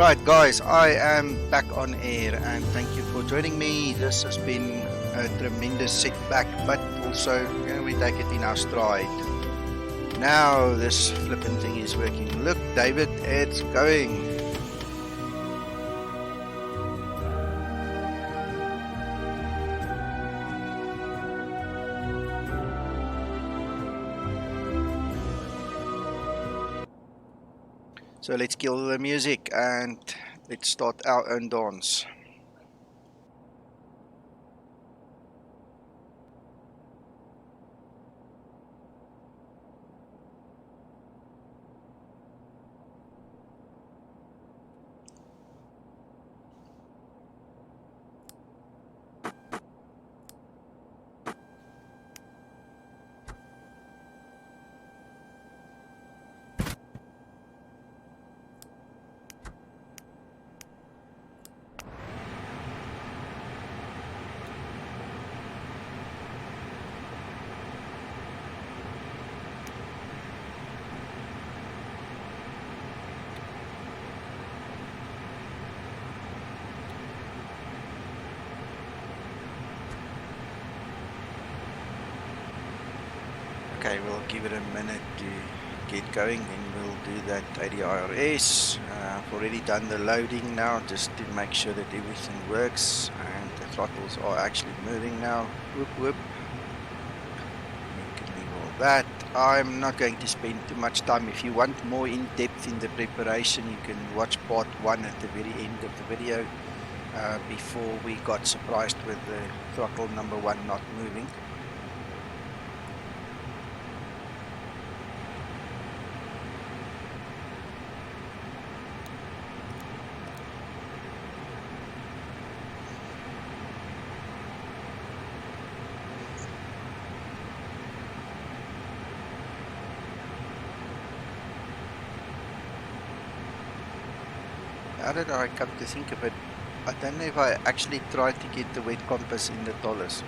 Right, guys, I am back on air and thank you for joining me. This has been a tremendous setback, but also we take it in our stride. Now this flipping thing is working. Look, David, it's going. So let's kill the music and let's start our own dance. Okay, we'll give it a minute to get going, then we'll do that ADIRS. I've already done the loading now just to make sure that everything works and the throttles are actually moving now. Whoop whoop. We can leave all that. I'm not going to spend too much time. If you want more in depth in the preparation, you can watch part 1 at the very end of the video before we got surprised with the throttle number 1 not moving. How did I come to think of it? I don't know if I actually tried to get the wet compass in the Toliss.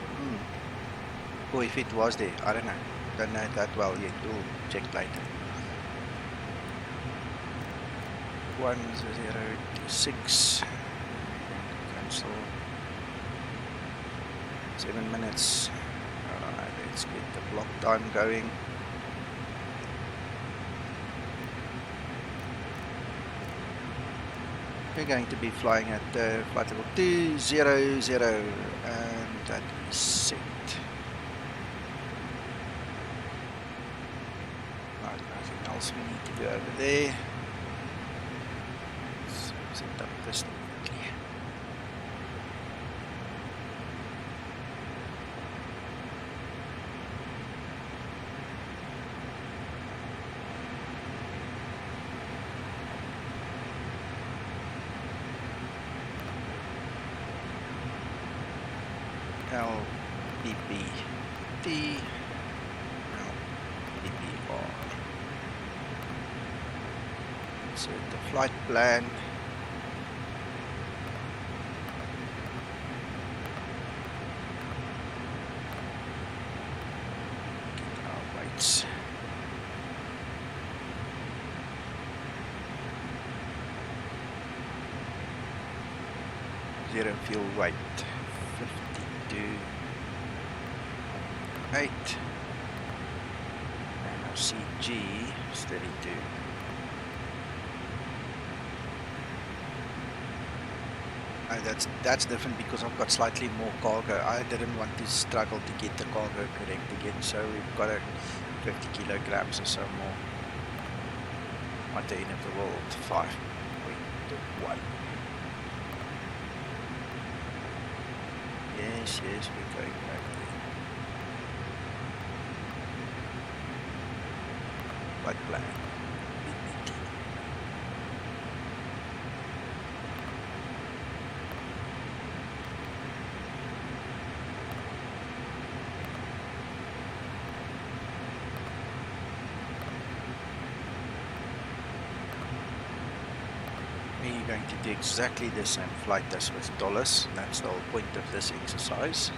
Or if it was there, I don't know. Don't know that well yet. We'll check later. 1026. Cancel. 7 minutes. Alright, let's get the block time going. We're going to be flying at flight level 200 and that is set. Right, nothing else we need to do over there. Let's set up this quickly. LPPT, LPPR. Insert the flight plan. Get our weights. Zero fuel weight. 8 and our CG is 32. That's different because I've got slightly more cargo. I didn't want to struggle to get the cargo correct again, so we've got 50 kilograms or so more. At the end of the world, 5.1. Yes, we're going back there. Flight plan. BPT. We're going to do exactly the same flight as with Toliss. That's the whole point of this exercise.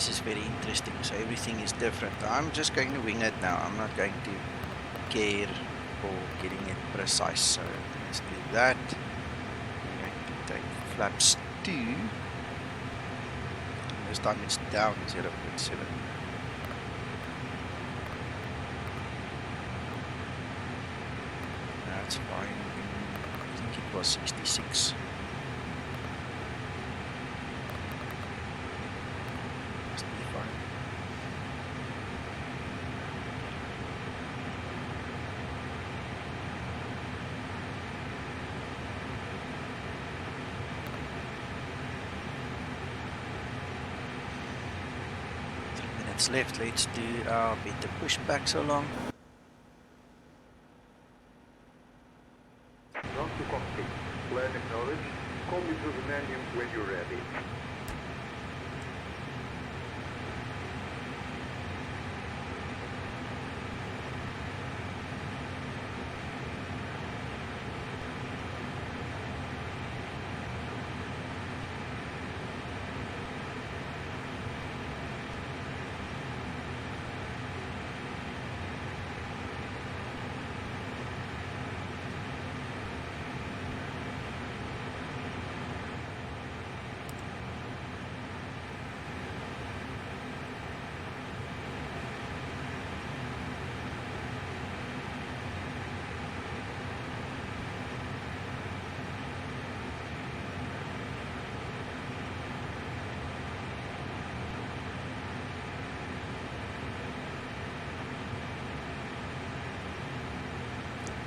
this is very interesting. So everything is different. I'm just going to wing it now. I'm not going to care for getting it precise. So let's do that. I'm going to take flaps 2. This time it's down 0.7. That's fine. I think it was 66. Must be fine. Left, let's do our bit of pushbacks along. Ground to cockpit. Plan acknowledged. Call me through the menu when you're ready.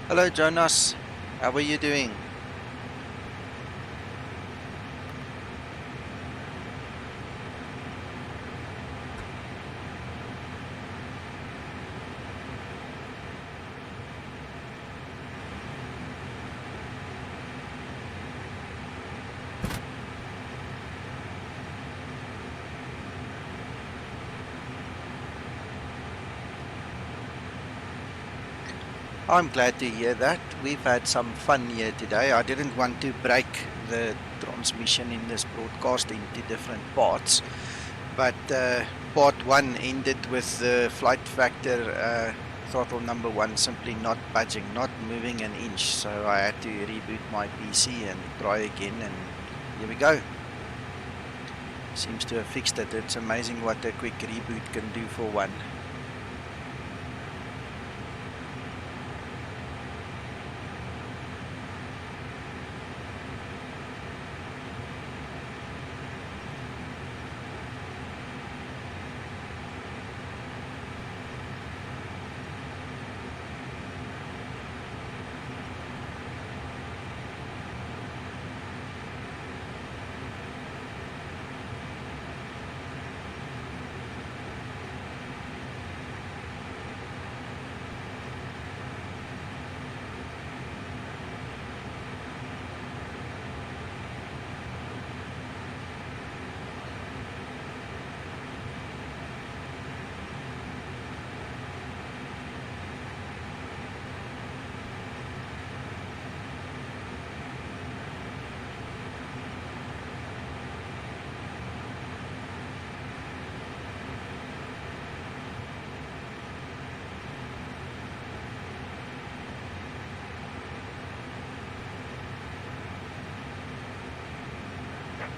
Hello Jonas, how are you doing? I'm glad to hear that. We've had some fun here today. I didn't want to break the transmission in this broadcast into different parts, but part 1 ended with the flight factor throttle number 1 simply not budging, not moving an inch. So I had to reboot my PC and try again, and here we go. Seems to have fixed it. It's amazing what a quick reboot can do for one.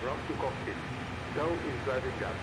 Ground to cockpit. Tail is driving up.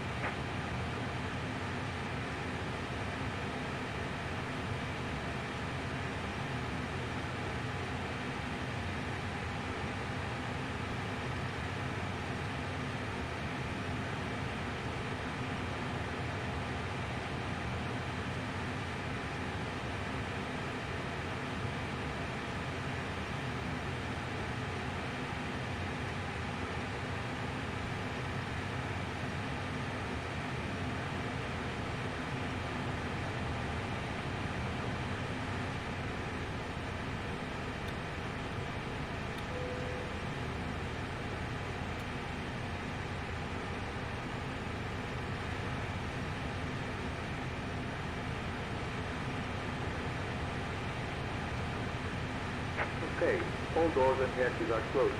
Okay, all doors and hatches are closed.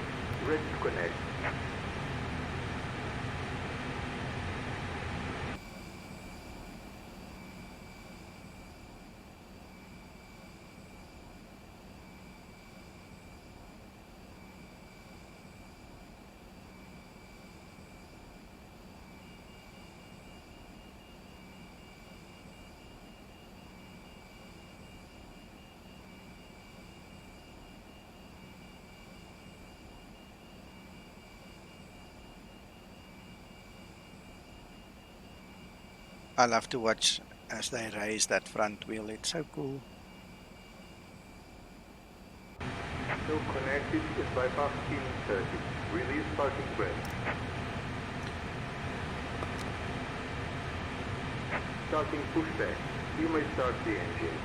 Ready to connect. I love to watch as they raise that front wheel. It's so cool. Still connected is bypass pin 30. Release parking brake. Starting pushback. You may start the engine.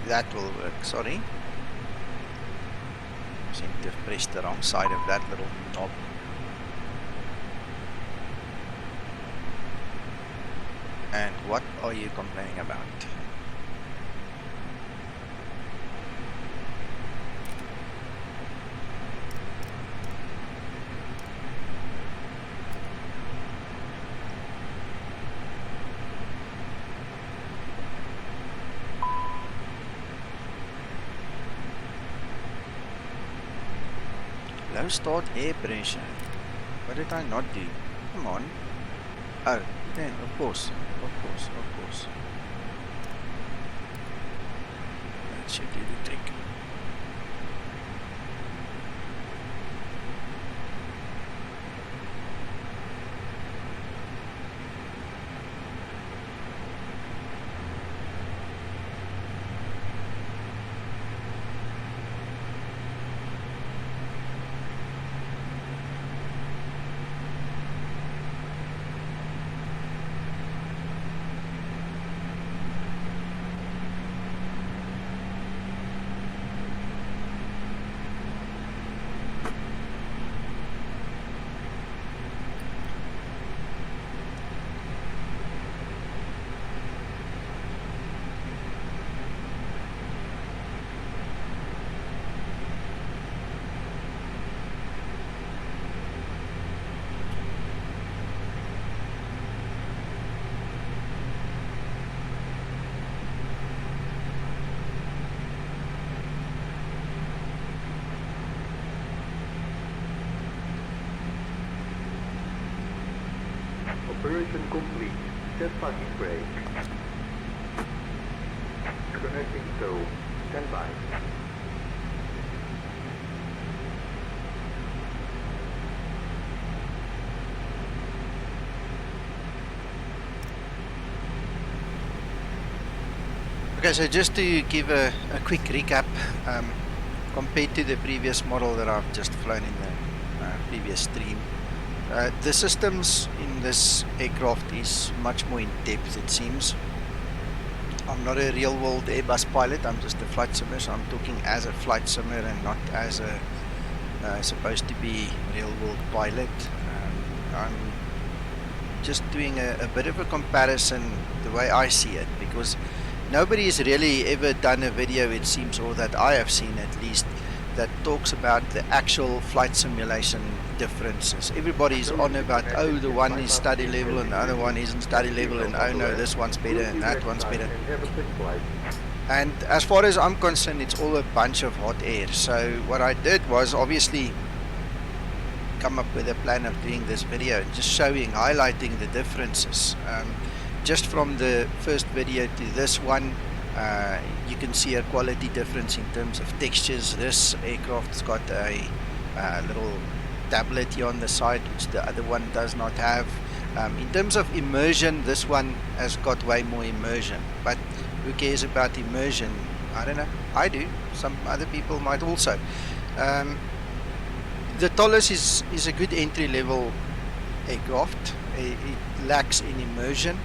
That will work, sorry. Seem to have pressed the wrong side of that little knob. And what are you complaining about? Low start air pressure. What did I not do? Come on. Oh, then of course. That should do the trick. Operation complete. Set parking brake. Connecting tow. Stand by. Okay, so just to give a quick recap, compared to the previous model that I've just flown in the previous stream, the systems in this aircraft is much more in depth, it seems. I'm not a real world Airbus pilot, I'm just a flight simmer, so I'm talking as a flight simmer and not as a supposed to be real world pilot. I'm just doing a bit of a comparison the way I see it, because nobody has really ever done a video, it seems, or that I have seen at least, that talks about the actual flight simulation differences. Everybody's on about, oh, the one is study level and the other one isn't study level, and oh no, this one's better and that one's better. And as far as I'm concerned, it's all a bunch of hot air. So what I did was obviously come up with a plan of doing this video, just showing, highlighting the differences. Just from the first video to this one, you can see a quality difference in terms of textures. This aircraft's got a little tablet here on the side, which the other one does not have. In terms of immersion, this one has got way more immersion, but who cares about immersion? I don't know. I do. Some other people might also. The Toliss is a good entry-level aircraft. It lacks in immersion.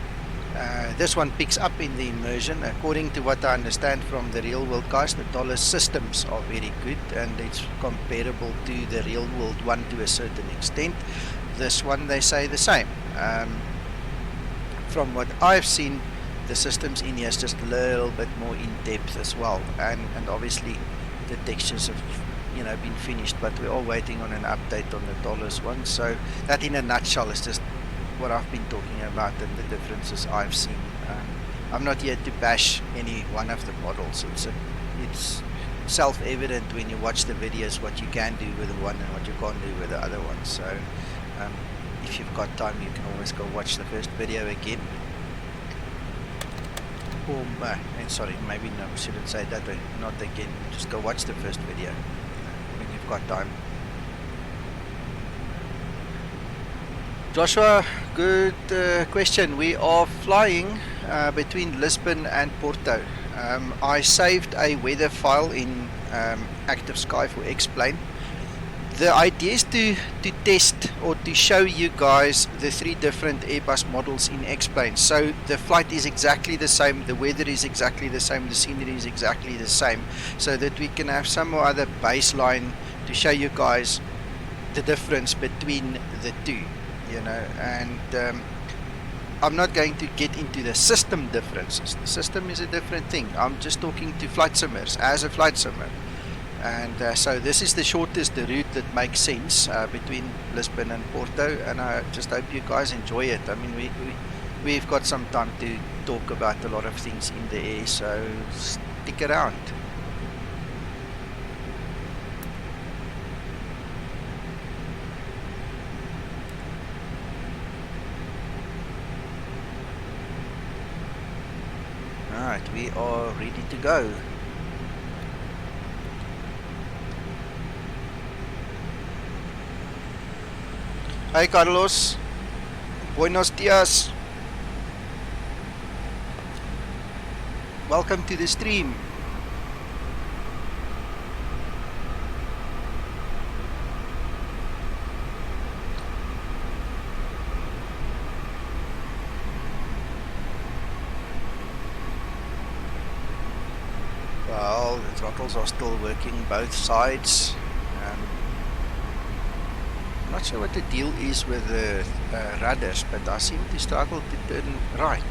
This one picks up in the immersion. According to what I understand from the real world guys, the Toliss systems are very good and it's comparable to the real world one to a certain extent. This one, they say the same. From what I've seen, the systems in here is just a little bit more in depth as well, and obviously the textures have been finished, but we're all waiting on an update on the Toliss one. So that in a nutshell is just what I've been talking about and the differences I've seen. I'm not here to bash any one of the models. It's self-evident when you watch the videos what you can do with the one and what you can't do with the other one. So if you've got time, you can always go watch the first video again. Or, sorry, maybe no, I shouldn't say that way. Not again, just go watch the first video when you've got time. Joshua, good question. We are flying between Lisbon and Porto. I saved a weather file in Active Sky for X-Plane. The idea is to test or to show you guys the 3 different Airbus models in X-Plane. So the flight is exactly the same, the weather is exactly the same, the scenery is exactly the same, so that we can have some other baseline to show you guys the difference between the two, you know. And I'm not going to get into the system differences. The system is a different thing. I'm just talking to flight simmers as a flight simmer. And so this is the shortest route that makes sense between Lisbon and Porto, and I just hope you guys enjoy it. I mean, we've got some time to talk about a lot of things in the air, so stick around. Alright, we are ready to go. Hi Carlos, buenos dias. Welcome to the stream. Well, the throttles are still working both sides. I'm not sure what the deal is with the rudders, but I seem to struggle to turn right.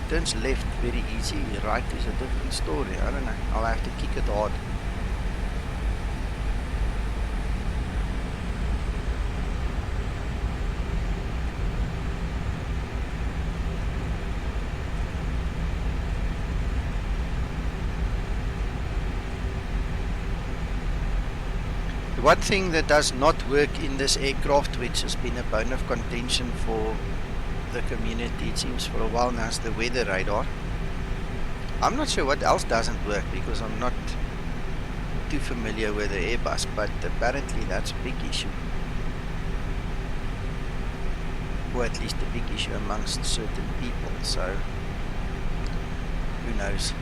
Turns left very easy, right is a different story. I don't know, I'll have to kick it hard. One thing that does not work in this aircraft, which has been a bone of contention for the community, it seems for a while now, is the weather radar. I'm not sure what else doesn't work because I'm not too familiar with the Airbus, but apparently that's a big issue. Or at least a big issue amongst certain people, so who knows.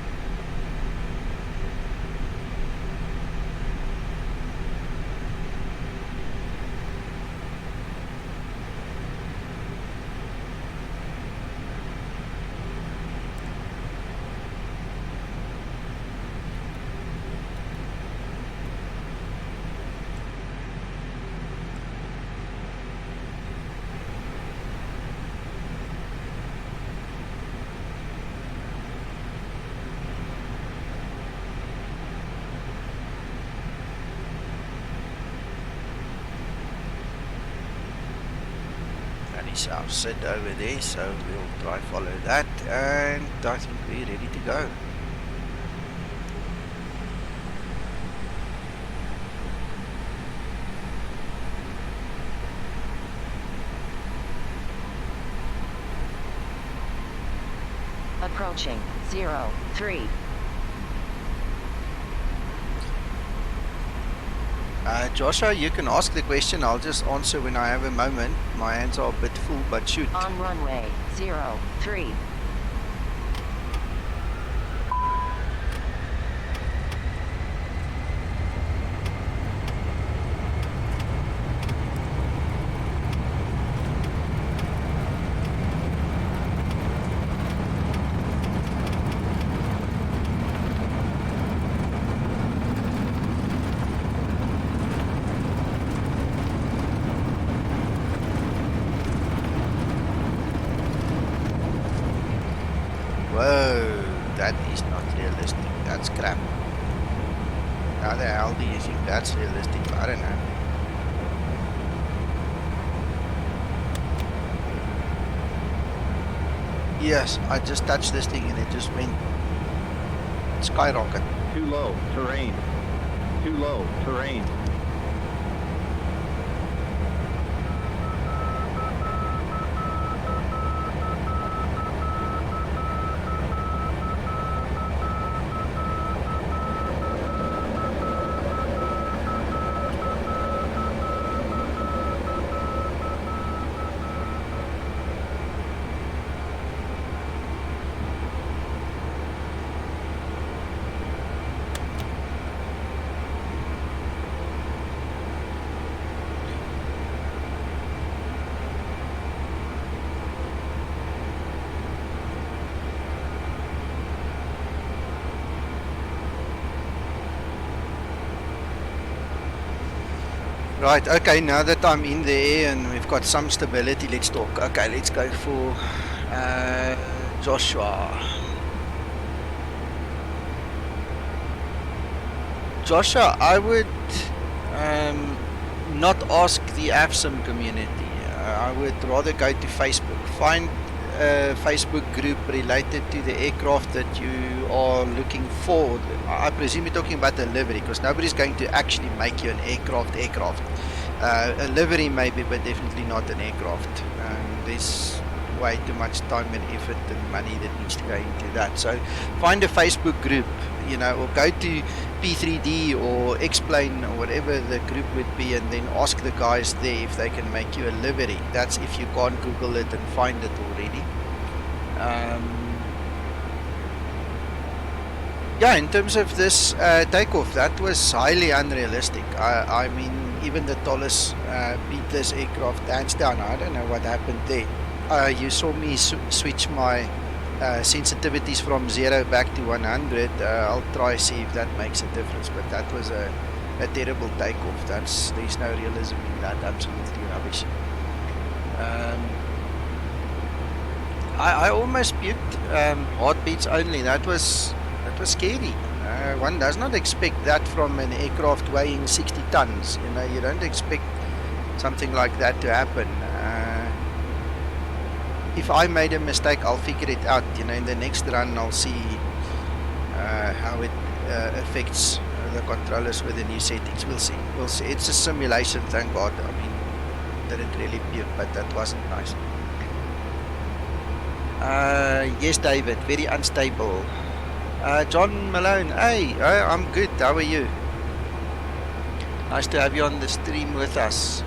South Sid over there, so we'll try follow that, and I think we're ready to go. Approaching 03. Joshua, you can ask the question, I'll just answer when I have a moment. My hands are a bit full, but shoot. On runway 03. Whoa, that is not realistic. That's crap. How the hell do you think that's realistic? I don't know. Yes, I just touched this thing and it just went skyrocket. Too low, terrain. Too low, terrain. Right, okay, now that I'm in the air and we've got some stability, let's talk. Okay, let's go for Joshua. Joshua, I would not ask the AFSIM community. I would rather go to Facebook. Find a Facebook group related to the aircraft that you are looking for. I presume you're talking about the livery, because nobody's going to actually make you an aircraft. A livery maybe, but definitely not an aircraft. There's way too much time and effort and money that needs to go into that. So find a Facebook group, you know, or go to P3D or Explain or whatever the group would be, and then ask the guys there if they can make you a livery. That's if you can't Google it and find it already. Yeah, in terms of this takeoff, that was highly unrealistic. I mean, even the Toliss beat this aircraft hands down. I don't know what happened there. You saw me switch my sensitivities from 0 back to 100. I'll try see if that makes a difference, but that was a terrible takeoff. There's no realism in that. Absolutely rubbish. I almost puked. Heartbeats only. That was scary. One does not expect that from an aircraft weighing 60 tons. You know, you don't expect something like that to happen. If I made a mistake, I'll figure it out. You know, in the next run, I'll see how it affects the controllers with the new settings. We'll see. It's a simulation, thank God. I mean, didn't really puke, but that wasn't nice. Yes, David, very unstable. John Malone, hey, I'm good. How are you? Nice to have you on the stream with us.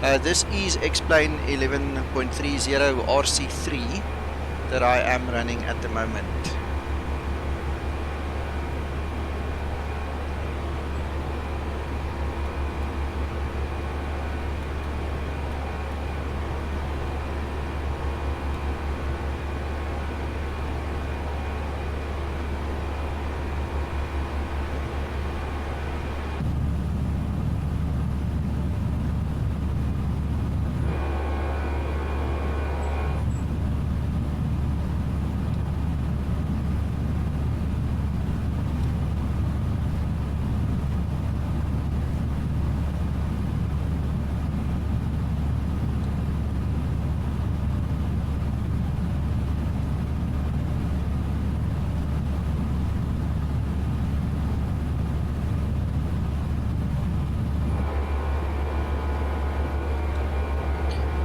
This is Explain 11.30 RC3 that I am running at the moment.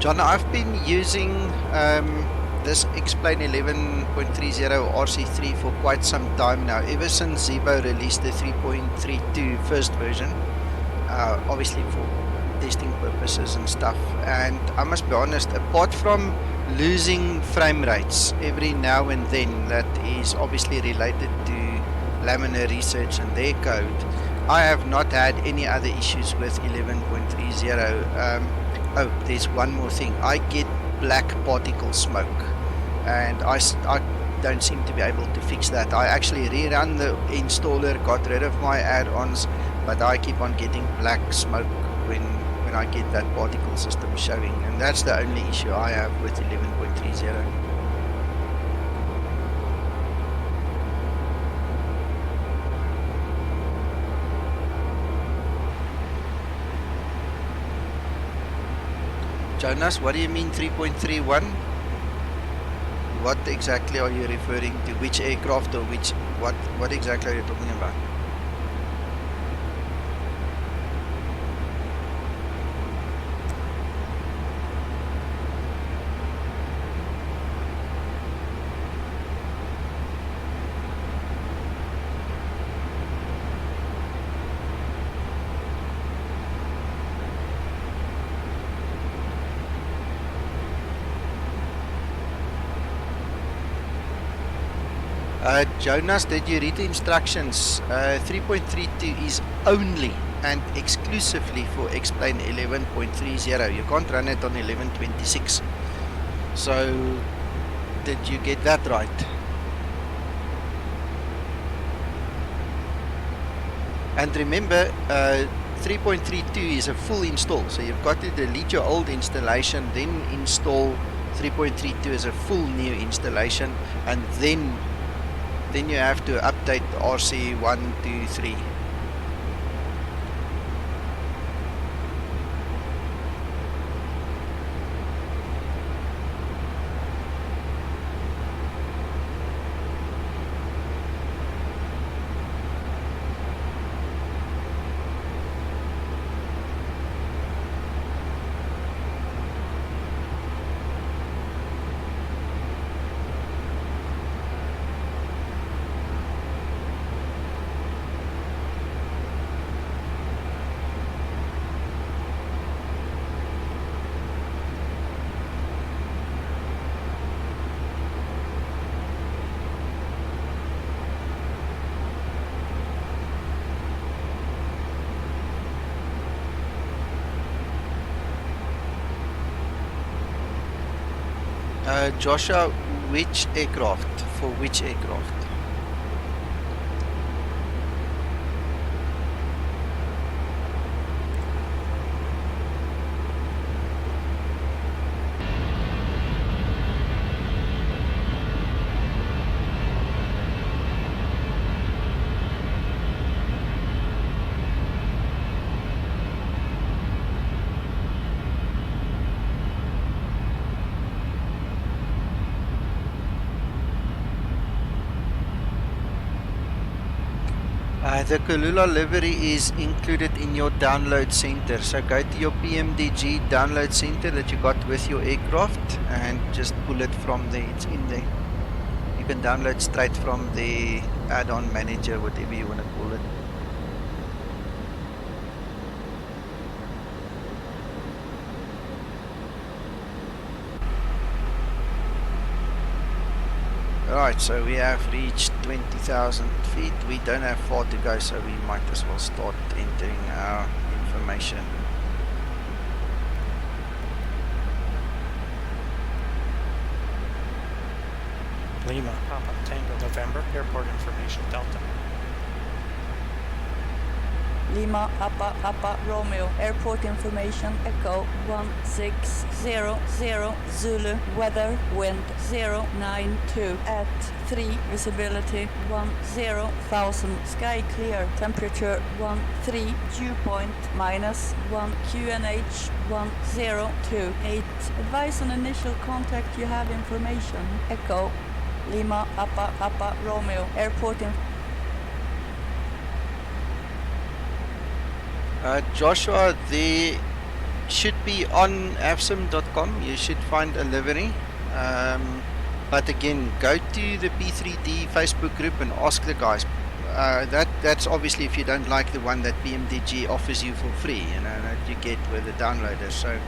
John, I've been using this Explain 11.30 RC3 for quite some time now, ever since Zebo released the 3.32 first version, obviously for testing purposes and stuff. And I must be honest, apart from losing frame rates every now and then, that is obviously related to Laminar Research and their code, I have not had any other issues with 11.30. Oh, there's one more thing. I get black particle smoke, and I don't seem to be able to fix that. I actually rerun the installer, got rid of my add-ons, but I keep on getting black smoke when I get that particle system showing, and that's the only issue I have with 11.30. Jonas, what do you mean 3.31? What exactly are you referring to? Which aircraft or what exactly are you talking about? Jonas, did you read the instructions? 3.32 is only and exclusively for Explain 11.30. You can't run it on 11.26. So, did you get that right? And remember, 3.32 is a full install. So you've got to delete your old installation, then install 3.32 as a full new installation, and then you have to update the RC123. Joshua, which aircraft? For which aircraft? The Kulula livery is included in your download center. So go to your PMDG download center that you got with your aircraft and just pull it from there. It's in there. You can download straight from the add-on manager, whatever you want to call it. Alright, so we have reached 20,000 feet. We don't have far to go, so we might as well start entering our information. Lima, Papa, Tango, November, airport information, Delta. Lima, Papa, Romeo, airport information, Echo 1600, Zulu, weather, wind 092, at 3, visibility 10,000, sky clear, temperature 13, dew point -1, QNH 1028, advise on initial contact, you have information, Echo, Lima, Papa, Romeo, airport information. Joshua, they should be on avsim.com. You should find a livery. But again, go to the P3D Facebook group and ask the guys. That's obviously if you don't like the one that PMDG offers you for free, you know, that you get with the downloader. So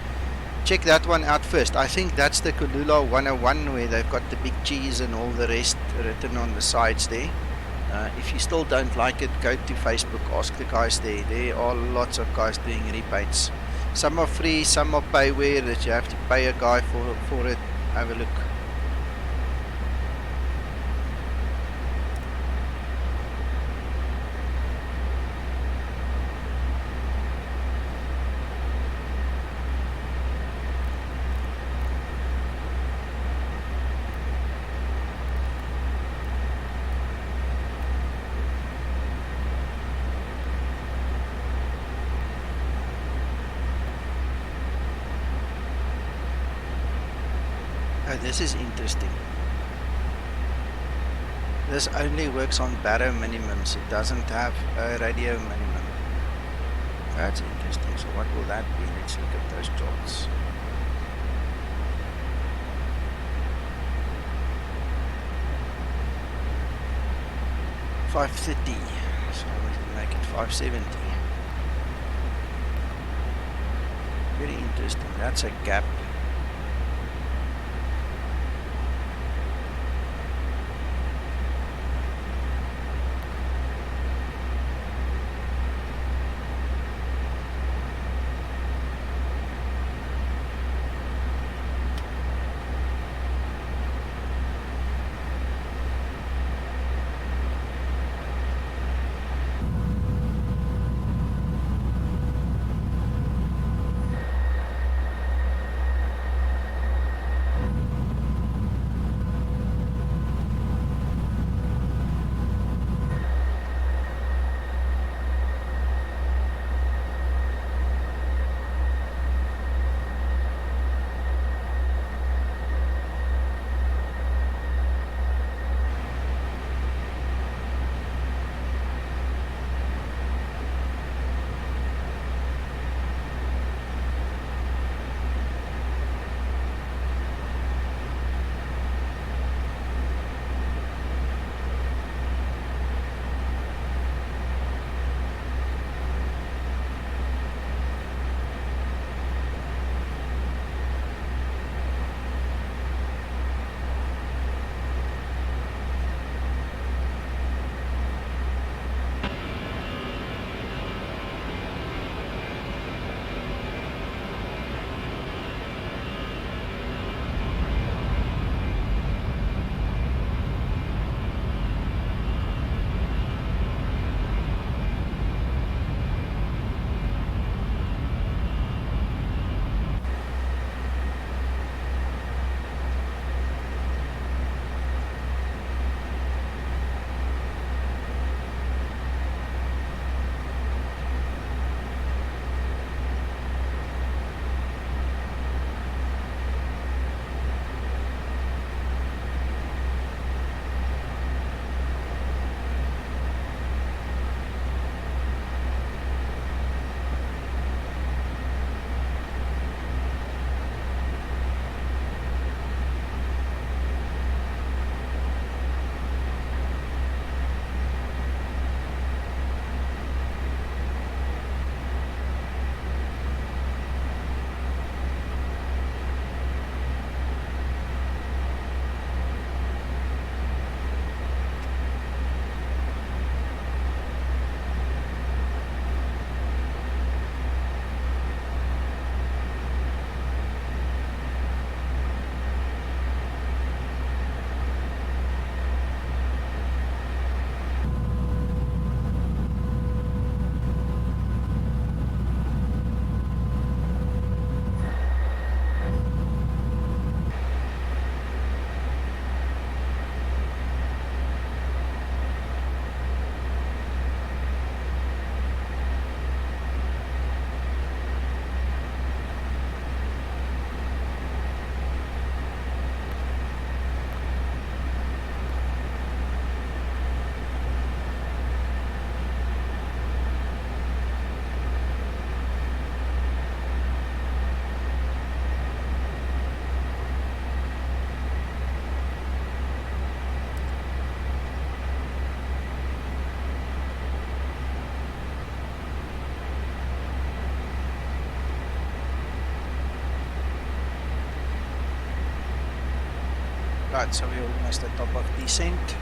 check that one out first. I think that's the Kulula 101 where they've got the big cheese and all the rest written on the sides there. If you still don't like it, go to Facebook, ask the guys there. There are lots of guys doing rebates. Some are free, some are payware that you have to pay a guy for it. Have a look. This is interesting. This only works on baro minimums. It doesn't have a radio minimum. That's interesting. So what will that be? Let's look at those jobs. $530. So we can make it $570. Very interesting. That's a gap. Right, so we're almost at top of descent.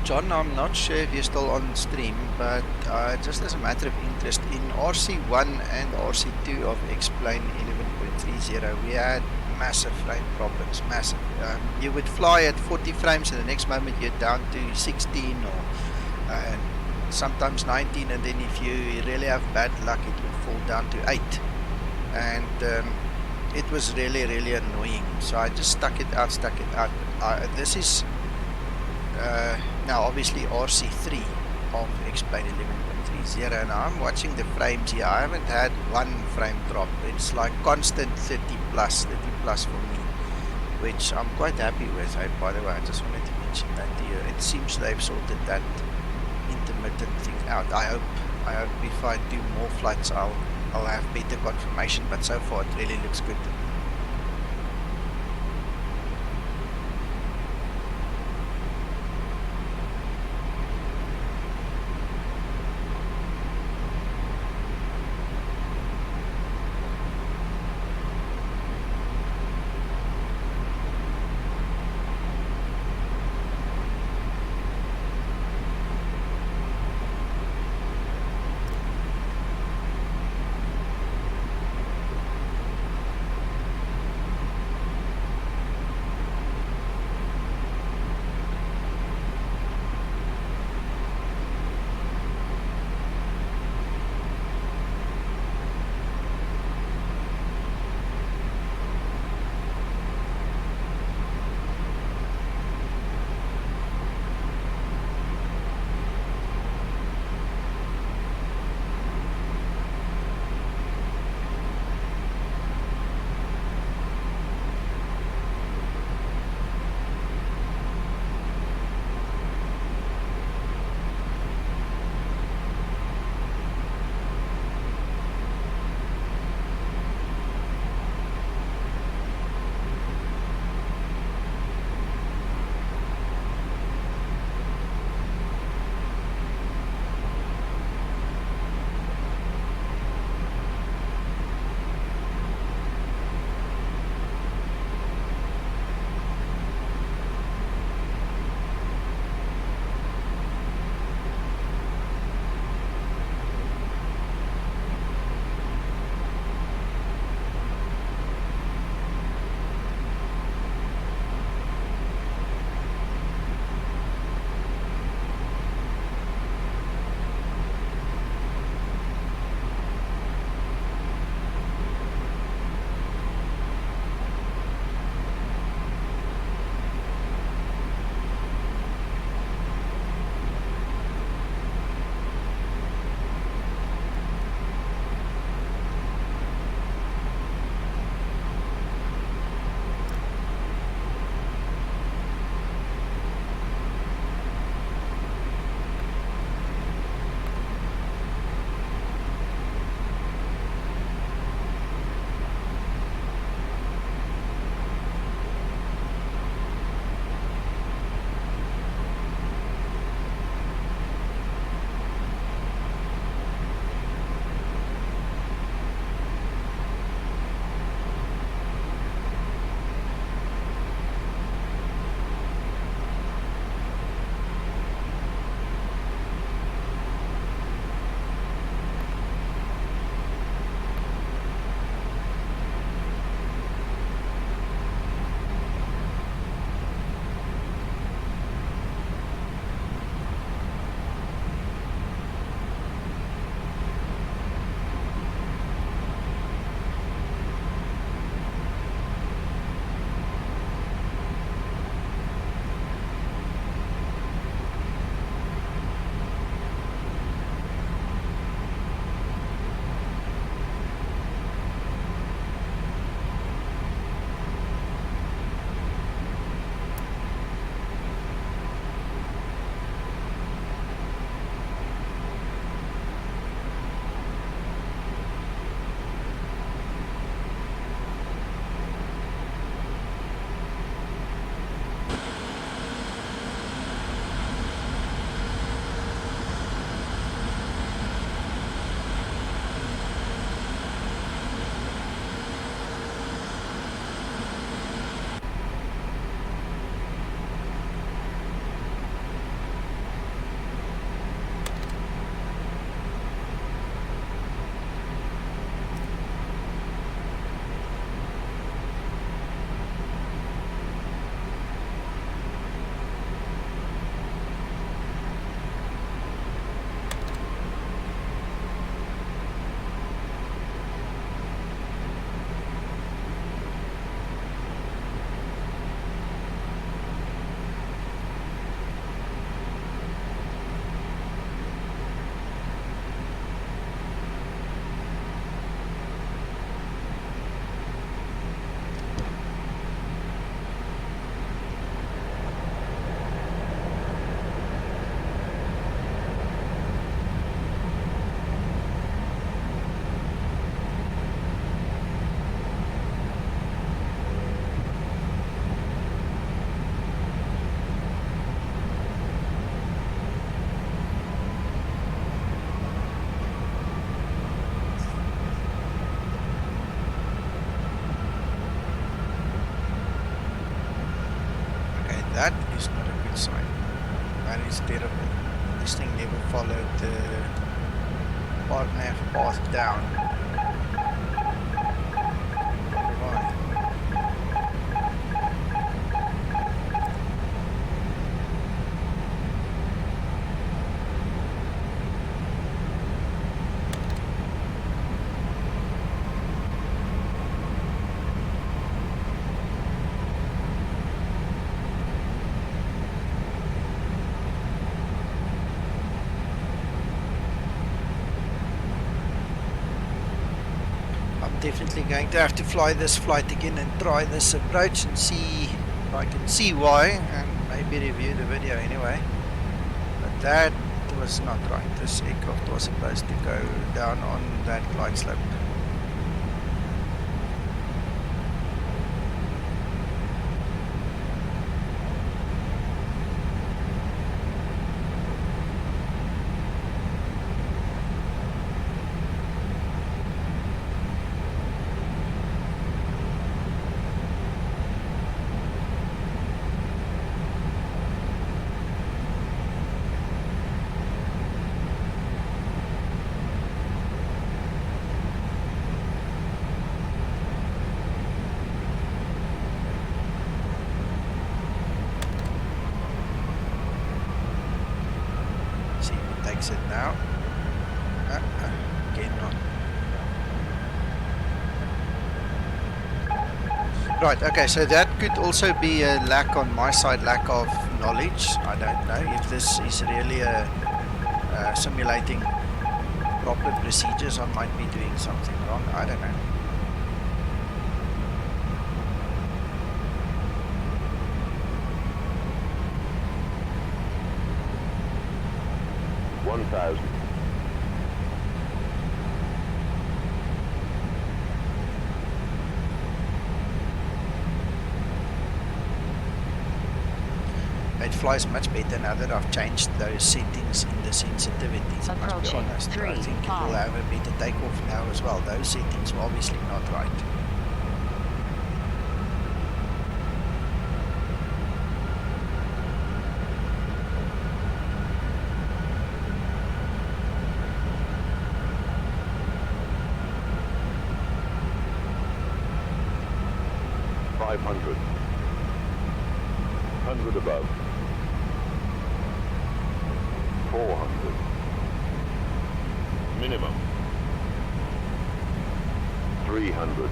John, I'm not sure if you're still on stream, but just as a matter of interest, in RC1 and RC2 of X-Plane 11.30, we had massive frame problems, massive. You would fly at 40 frames and the next moment you're down to 16 or sometimes 19, and then if you really have bad luck it would fall down to 8. And it was really, really annoying. So I just stuck it out. This is now obviously RC3 of X-Plane 11.30, and I'm watching the frames here. I haven't had one frame drop. It's like constant 30 plus for me, which I'm quite happy with. By the way, I just wanted to mention that to you. It seems they've sorted that intermittent thing out. I hope if I do more flights I'll have better confirmation, but so far it really looks good. That is not a good sign. That is terrible. This thing never followed the nav path down. Why? Definitely going to have to fly this flight again and try this approach and see if I can see why, and maybe review the video anyway. But that was not right. This aircraft was supposed to go down on that glide slope. It now. Again not. Right, okay, so that could also be a lack on my side, lack of knowledge. I don't know if this is really a simulating proper procedures. I might be doing something wrong. I don't know. It flies much better now that I've changed those settings in the sensitivities. I must be honest. I think it will have a better takeoff now as well. Those settings were obviously not right. Above. 400. Minimum. 300.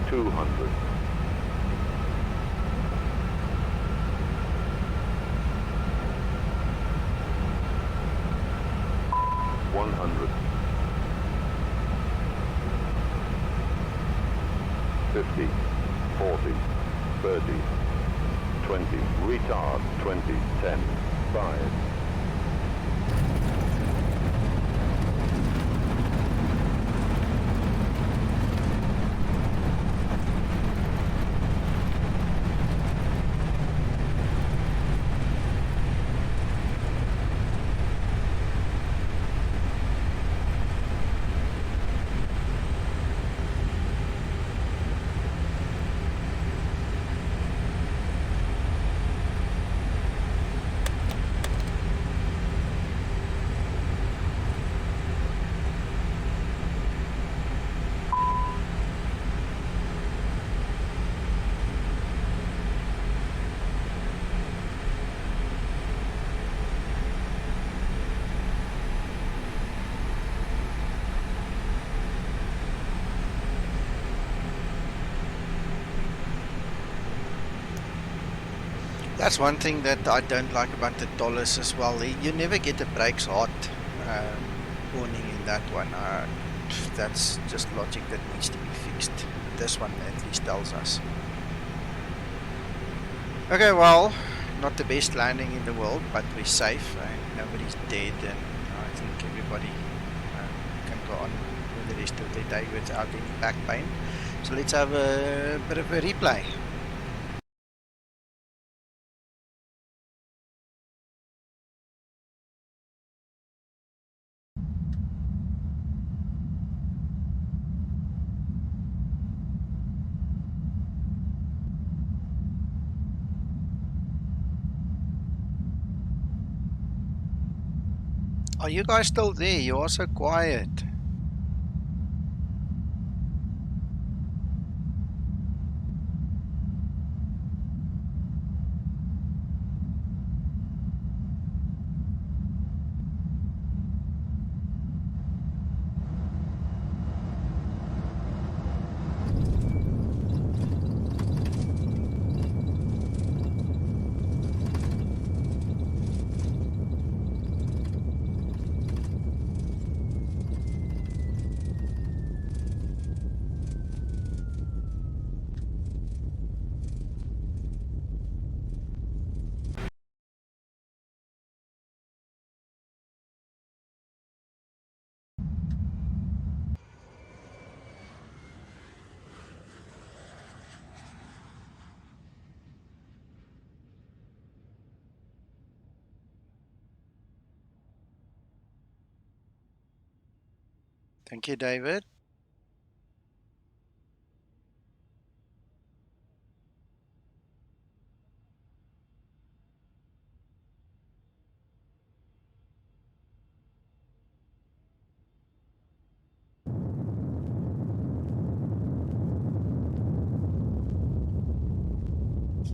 200. 100. 50, 40, 30, 20, retard, 20, 10, 5. That's one thing that I don't like about the Toliss as well. You never get the brakes hot warning in that one. That's just logic that needs to be fixed. This one at least tells us. Okay, well, not the best landing in the world, but we're safe and nobody's dead, and I think everybody can go on with the rest of the day without any back pain. So let's have a bit of a replay. Are you guys still there? You are so quiet. Thank you, David.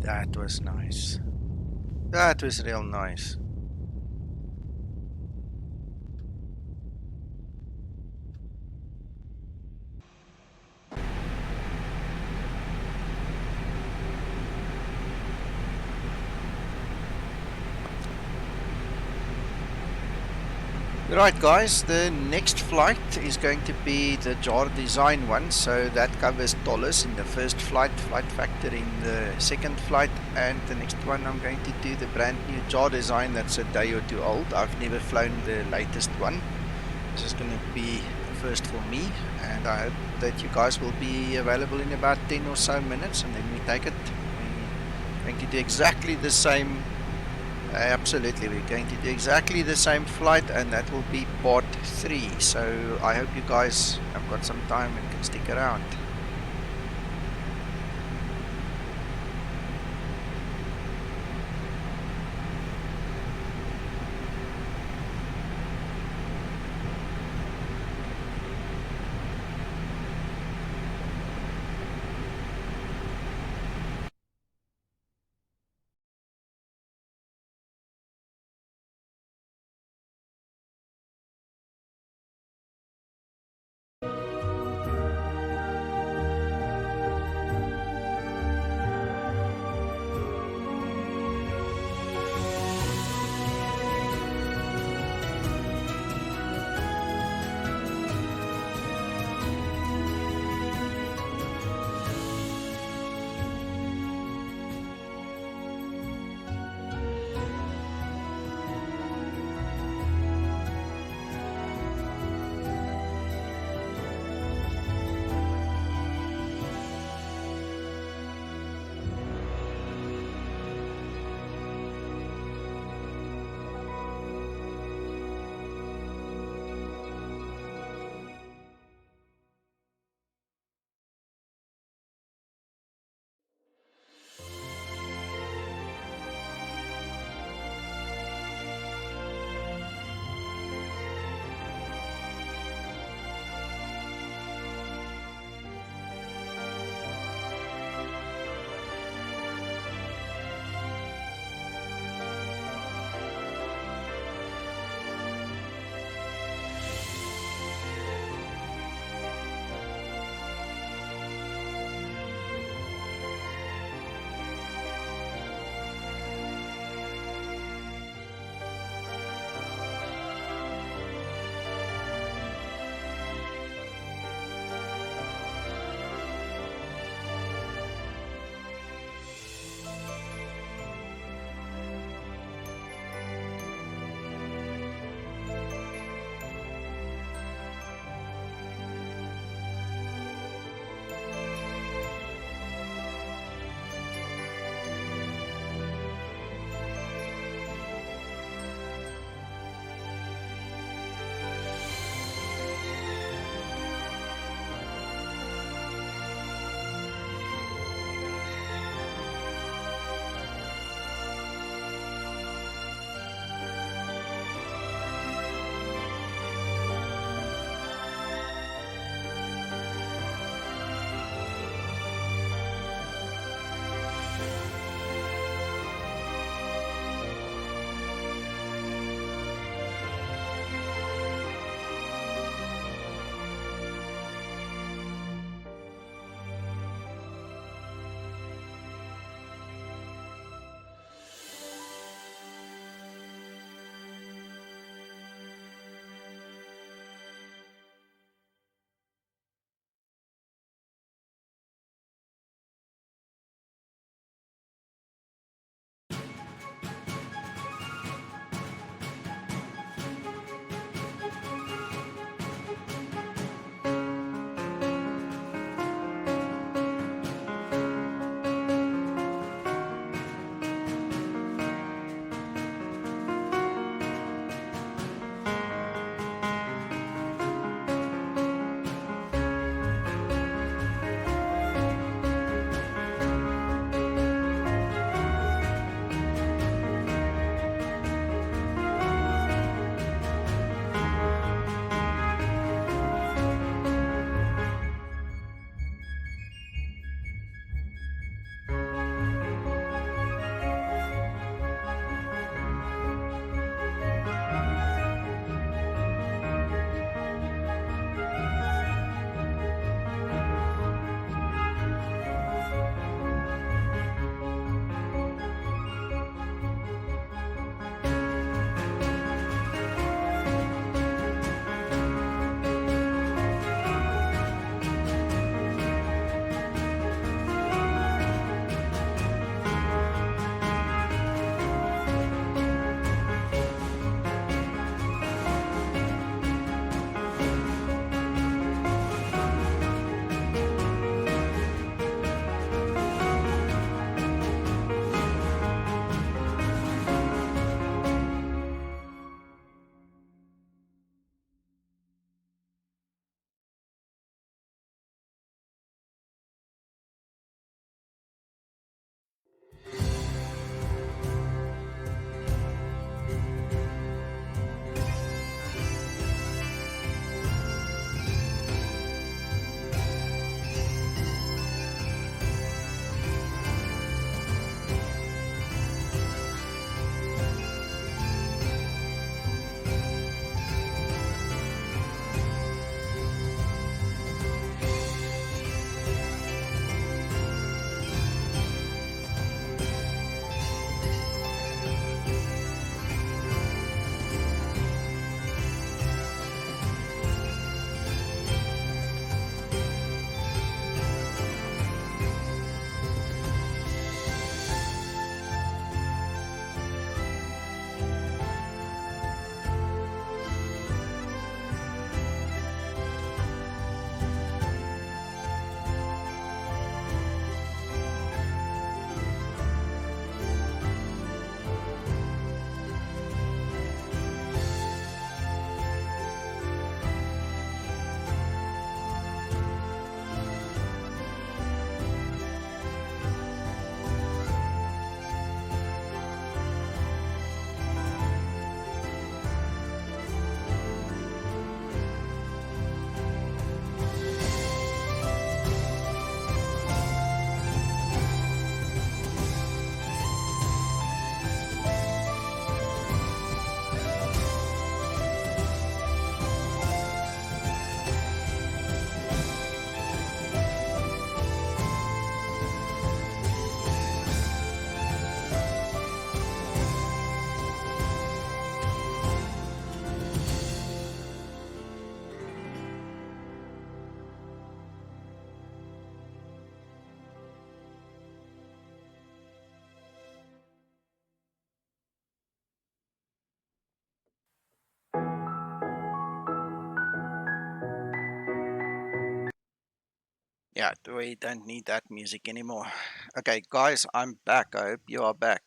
That was nice. That was real nice. Right guys, the next flight is going to be the JarDesign one, so that covers Toliss in the first flight, Flight Factor in the second flight, and the next one I'm going to do the brand new JarDesign that's a day or two old. I've never flown the latest one. This is going to be a first for me, and I hope that you guys will be available in about 10 or so minutes, and then we take it. We're going to do exactly the same. Absolutely, we're going to do exactly the same flight, and that will be part 3. So I hope you guys have got some time and can stick around. Yeah, we don't need that music anymore. Okay, guys, I'm back. I hope you are back.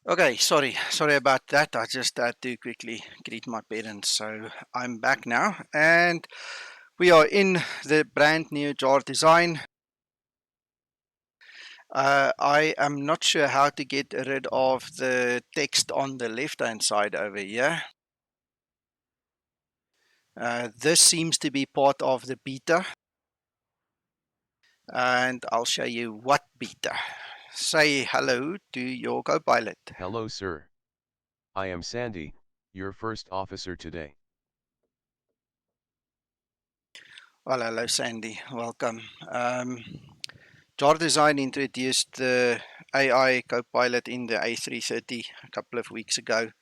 Okay, sorry about that. I just had to quickly greet my parents. So I'm back now, and we are in the brand new JarDesign. I am not sure how to get rid of the text on the left-hand side over here. This seems to be part of the beta, and I'll show you what beta. Say hello to your co-pilot. Hello, sir. I am Sandy, your first officer today. Well, hello Sandy, welcome. JarDesign introduced the AI co-pilot in the A330 a couple of weeks ago,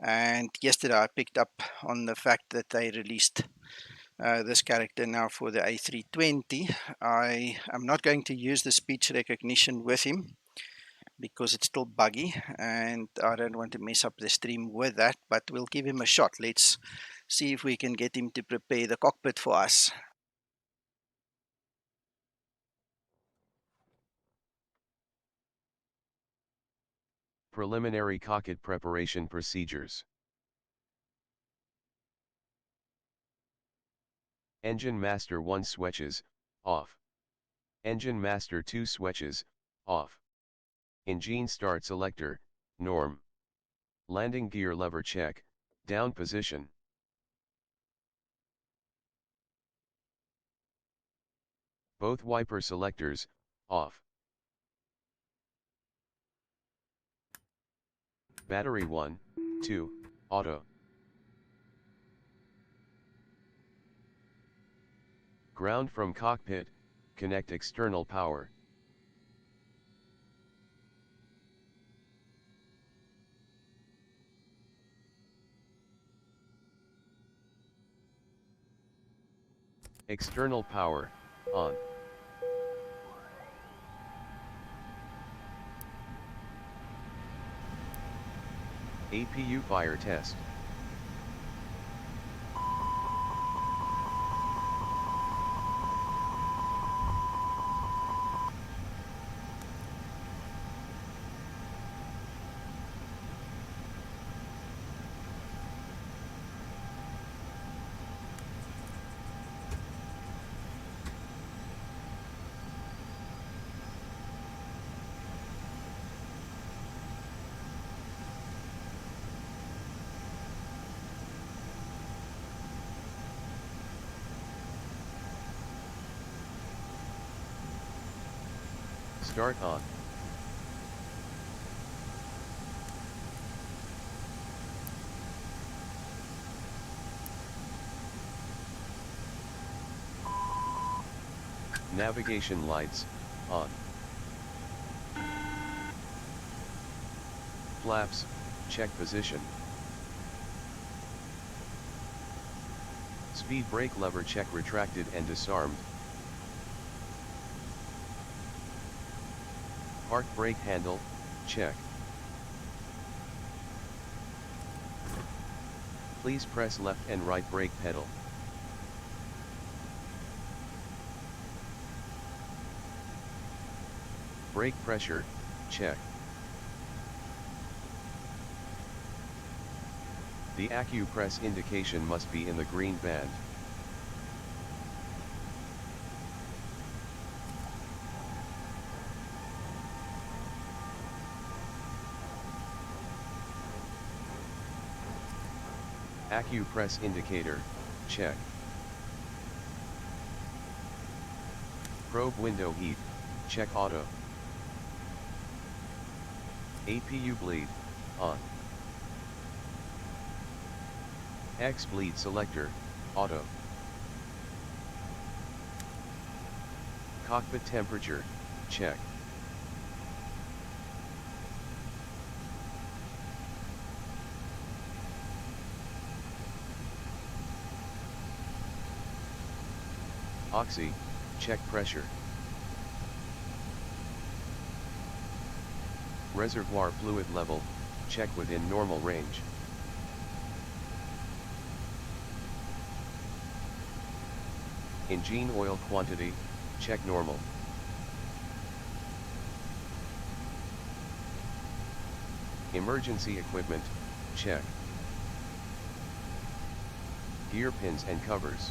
and yesterday I picked up on the fact that they released this character now for the A320. I am not going to use the speech recognition with him because it's still buggy and I don't want to mess up the stream with that, but we'll give him a shot. Let's see if we can get him to prepare the cockpit for us. Preliminary cockpit preparation procedures. Engine master 1 switches, off. Engine master 2 switches, off. Engine start selector, norm. Landing gear lever check, down position. Both wiper selectors, off. Battery 1, 2, auto. Ground from cockpit, connect external power. External power, on. APU fire test. Start on. Navigation lights, on. Flaps, check position. Speed brake lever check retracted and disarmed. Park brake handle, check. Please press left and right brake pedal. Brake pressure, check. The AccuPress indication must be in the green band. AccuPress indicator, check. Probe window heat, check auto. APU bleed, on. X bleed selector, auto. Cockpit temperature, check. Oxy, check pressure. Reservoir fluid level, check within normal range. Engine oil quantity, check normal. Emergency equipment, check. Gear pins and covers,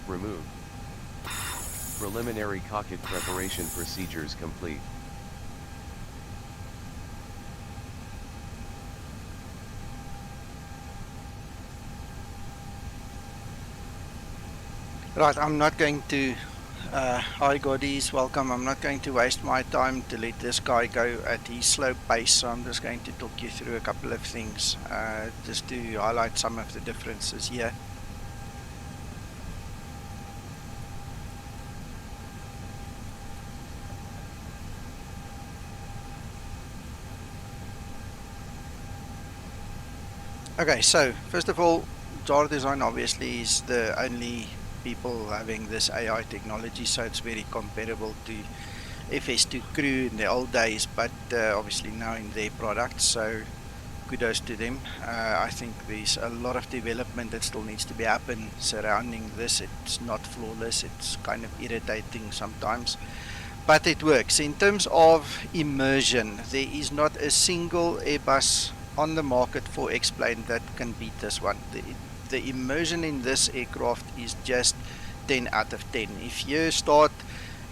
remove. Preliminary cockpit preparation procedures complete. Right, I'm not going to, hi Goddies, welcome. I'm not going to waste my time to let this guy go at his slow pace, so I'm just going to talk you through a couple of things, just to highlight some of the differences here. Okay, so first of all, JarDesign obviously is the only people having this AI technology, so it's very comparable to FS2 Crew in the old days, but obviously now in their products, so kudos to them. I think there's a lot of development that still needs to be happen surrounding this. It's not flawless, it's kind of irritating sometimes, but it works. In terms of immersion, there is not a single Airbus on the market for X-plane that can beat this one. The immersion in this aircraft is just 10 out of 10. If you start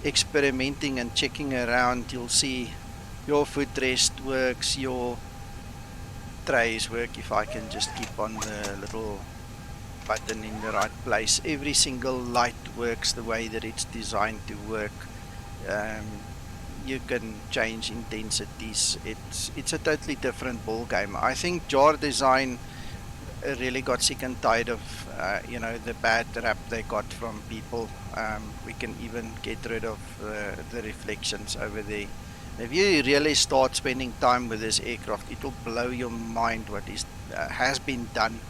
experimenting and checking around, you'll see your footrest works, your trays work. If I can just keep on the little button in the right place, every single light works the way that it's designed to work. You can change intensities. It's a totally different ball game. I think JarDesign really got sick and tired of you know, the bad rap they got from people. We can even get rid of the reflections over there. If you really start spending time with this aircraft, it will blow your mind what is has been done.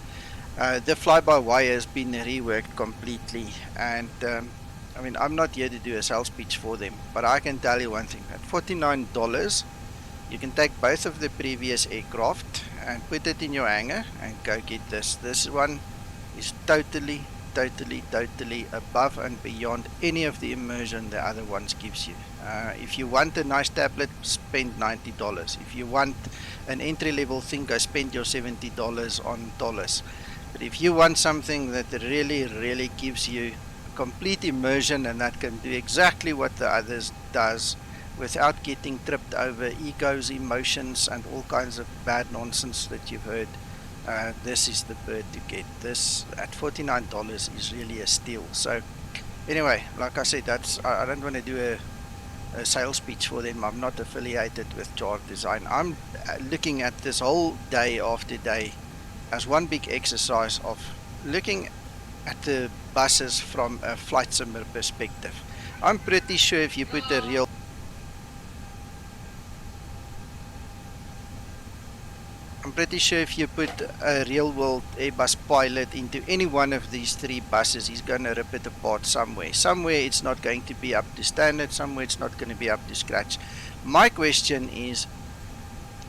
The fly-by-wire has been reworked completely, and I mean, I'm not here to do a sales pitch for them, but I can tell you one thing: at $49 you can take both of the previous aircraft and put it in your hangar and go get this. This one is totally above and beyond any of the immersion the other ones gives you. If you want a nice tablet, spend $90. If you want an entry-level thing, go spend your $70 on Toliss. But if you want something that really gives you complete immersion and that can do exactly what the others does without getting tripped over egos, emotions and all kinds of bad nonsense that you've heard, this is the bird to get. This at $49 is really a steal. So anyway, like I said, that's I don't want to do a sales pitch for them. I'm not affiliated with JarDesign. I'm looking at this whole day after day as one big exercise of looking at the buses from a flight simmer perspective. I'm pretty sure if you put a real world Airbus pilot into any one of these three buses, he's going to rip it apart somewhere. Somewhere it's not going to be up to standard, somewhere it's not going to be up to scratch. My question is,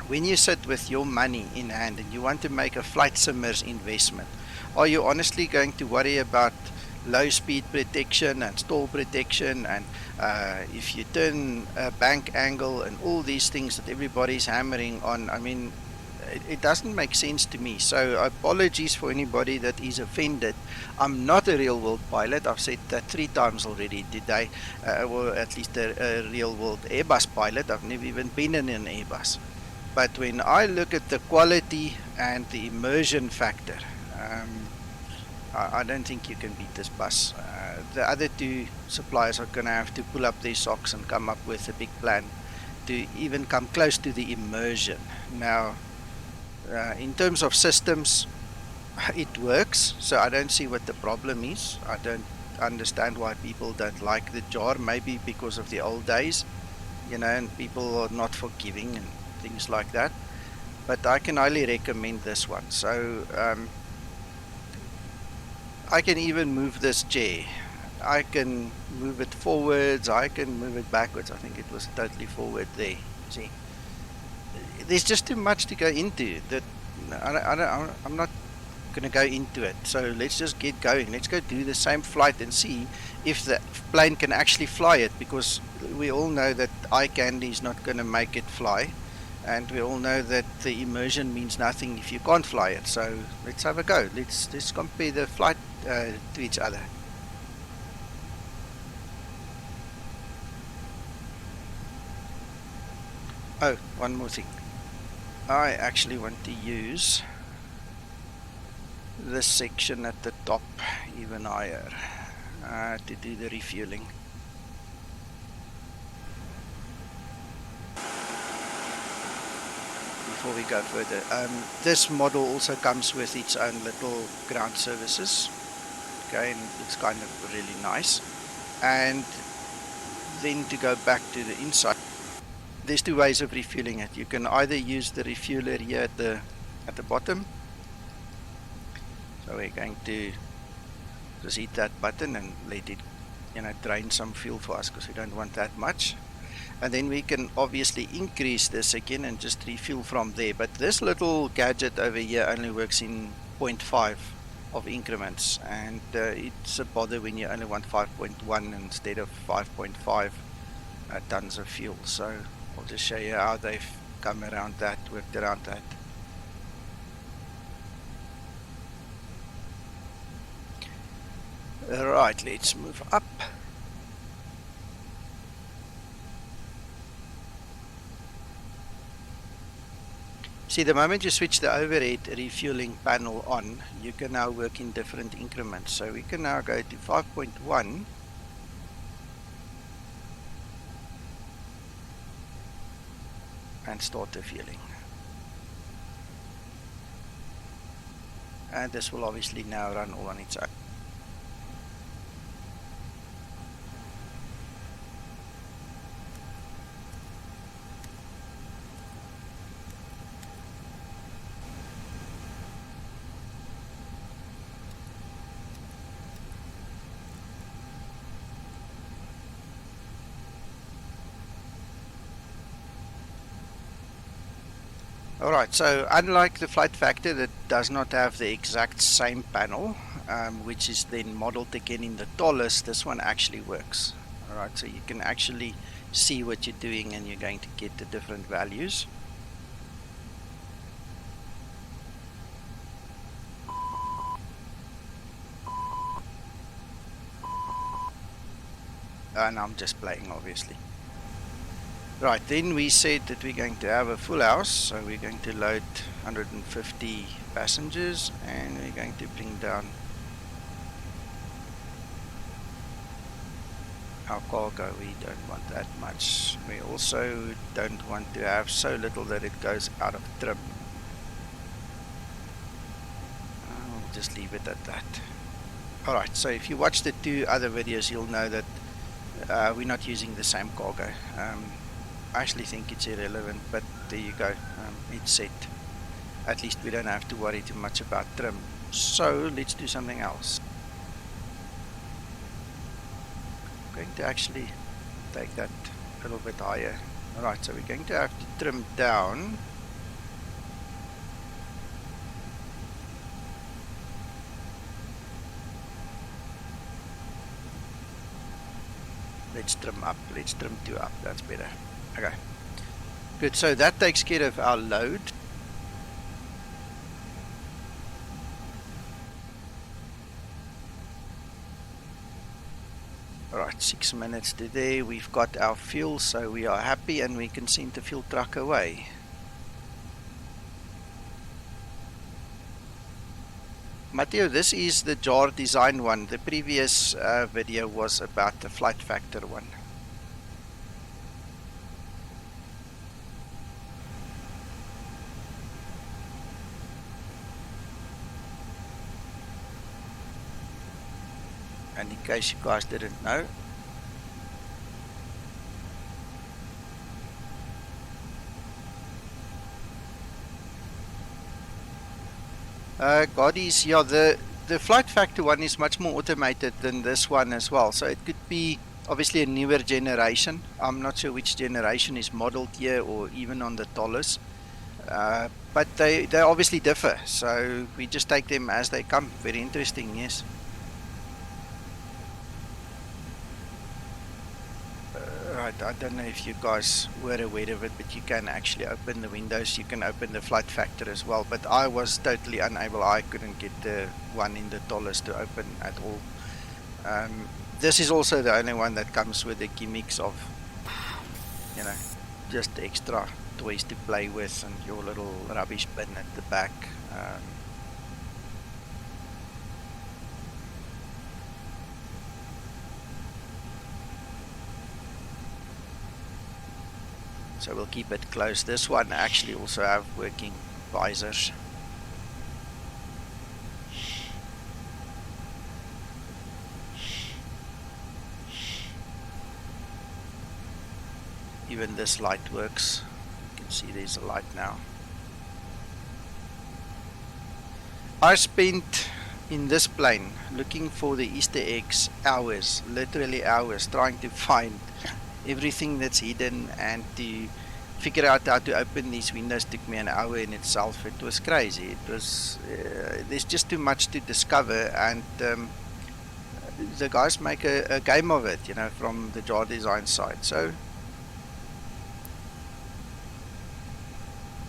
when you sit with your money in hand and you want to make a flight simmer's investment, are you honestly going to worry about low speed protection and stall protection and if you turn a bank angle and all these things that everybody's hammering on? I mean, it doesn't make sense to me. So apologies for anybody that is offended. I'm not a real world pilot. I've said that 3 times already today, or at least a real world Airbus pilot. I've never even been in an Airbus. But when I look at the quality and the immersion factor, I don't think you can beat this bus. The other 2 suppliers are going to have to pull up their socks and come up with a big plan to even come close to the immersion. Now, in terms of systems, it works, so I don't see what the problem is. I don't understand why people don't like the jar. Maybe because of the old days, you know, and people are not forgiving and things like that. But I can highly recommend this one. So I can even move this chair. I can move it forwards, I can move it backwards. I think it was totally forward there. See, there's just too much to go into that. I'm not going to go into it. So let's just get going. Let's go do the same flight and see if the plane can actually fly it, because we all know that eye candy is not going to make it fly, and we all know that the immersion means nothing if you can't fly it. So let's have a go. Let's compare the flight to each other. Oh, one more thing. I actually want to use this section at the top even higher to do the refueling. Before we go further, this model also comes with its own little ground services. Okay, and it's kind of really nice. And then to go back to the inside, there's 2 ways of refueling it. You can either use the refueler here at the bottom. So we're going to just hit that button and let it, you know, drain some fuel for us, because we don't want that much. And then we can obviously increase this again and just refuel from there. But this little gadget over here only works in 0.5 of increments, and it's a bother when you only want 5.1 instead of 5.5 tons of fuel. So I'll just show you how they've come around that, worked around that. Alright, let's move up. See, the moment you switch the overhead refueling panel on, you can now work in different increments. So we can now go to 5.1. And start the fueling. And this will obviously now run all on its own. Alright, so unlike the Flight Factor that does not have the exact same panel, which is then modeled again in the Toliss, this one actually works. Alright, so you can actually see what you're doing and you're going to get the different values. And I'm just playing, obviously. Right, then we said that we're going to have a full house, so we're going to load 150 passengers and we're going to bring down our cargo, we don't want that much. We also don't want to have so little that it goes out of trim. I'll just leave it at that. Alright, so if you watch the 2 other videos, you'll know that we're not using the same cargo. I actually think it's irrelevant, but there you go. It's set. At least we don't have to worry too much about trim. So let's do something else. I'm going to actually take that a little bit higher. Alright, so we're going to have to trim down. Let's trim up. Let's trim 2 up. That's better. Okay. Good. So that takes care of our load. Alright, 6 minutes to there. We've got our fuel, so we are happy and we can send the fuel truck away. Matteo, this is the JarDesign one. The previous video was about the flight factor one. And in case you guys didn't know, Goddies, yeah, the flight factor one is much more automated than this one as well. So it could be obviously a newer generation. I'm not sure which generation is modeled here or even on the Toliss. But they obviously differ. So we just take them as they come. Very interesting, yes. Right, I don't know if you guys were aware of it, but you can actually open the windows. You can open the flight factor as well, but I was totally unable. I couldn't get the one in the Toliss to open at all. This is also the only one that comes with the gimmicks of, you know, just extra toys to play with and your little rubbish bin at the back. So we'll keep it close. This one actually also have working visors. Even this light works. You can see there's a light now. I spent in this plane looking for the Easter eggs hours, literally hours, trying to find everything that's hidden, and to figure out how to open these windows took me an hour in itself. It was crazy. It was there's just too much to discover, and the guys make a game of it, you know, from the JarDesign side. So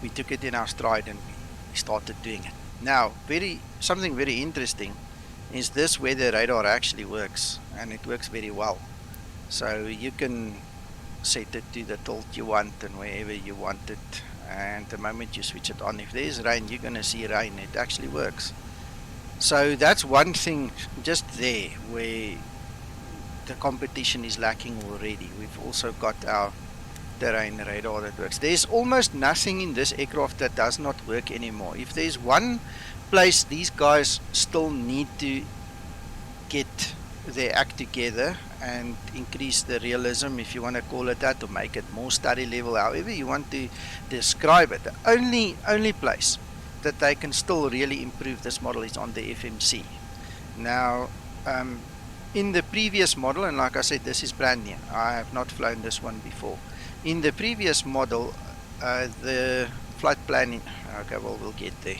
we took it in our stride and we started doing it. Now, something very interesting is this, where the radar actually works, and it works very well. So you can set it to the tilt you want and wherever you want it, and the moment you switch it on, if there's rain, you're gonna see rain. It actually works. So that's one thing just there where the competition is lacking already. We've also got our terrain radar that works. There's almost nothing in this aircraft that does not work anymore. If there's one place these guys still need to get their act together and increase the realism, if you want to call it that, or make it more study level, however you want to describe it, the only place that they can still really improve this model is on the FMC. Now, in the previous model, and like I said, this is brand new, I have not flown this one before. In the previous model, the flight planning, okay, well, we'll get there.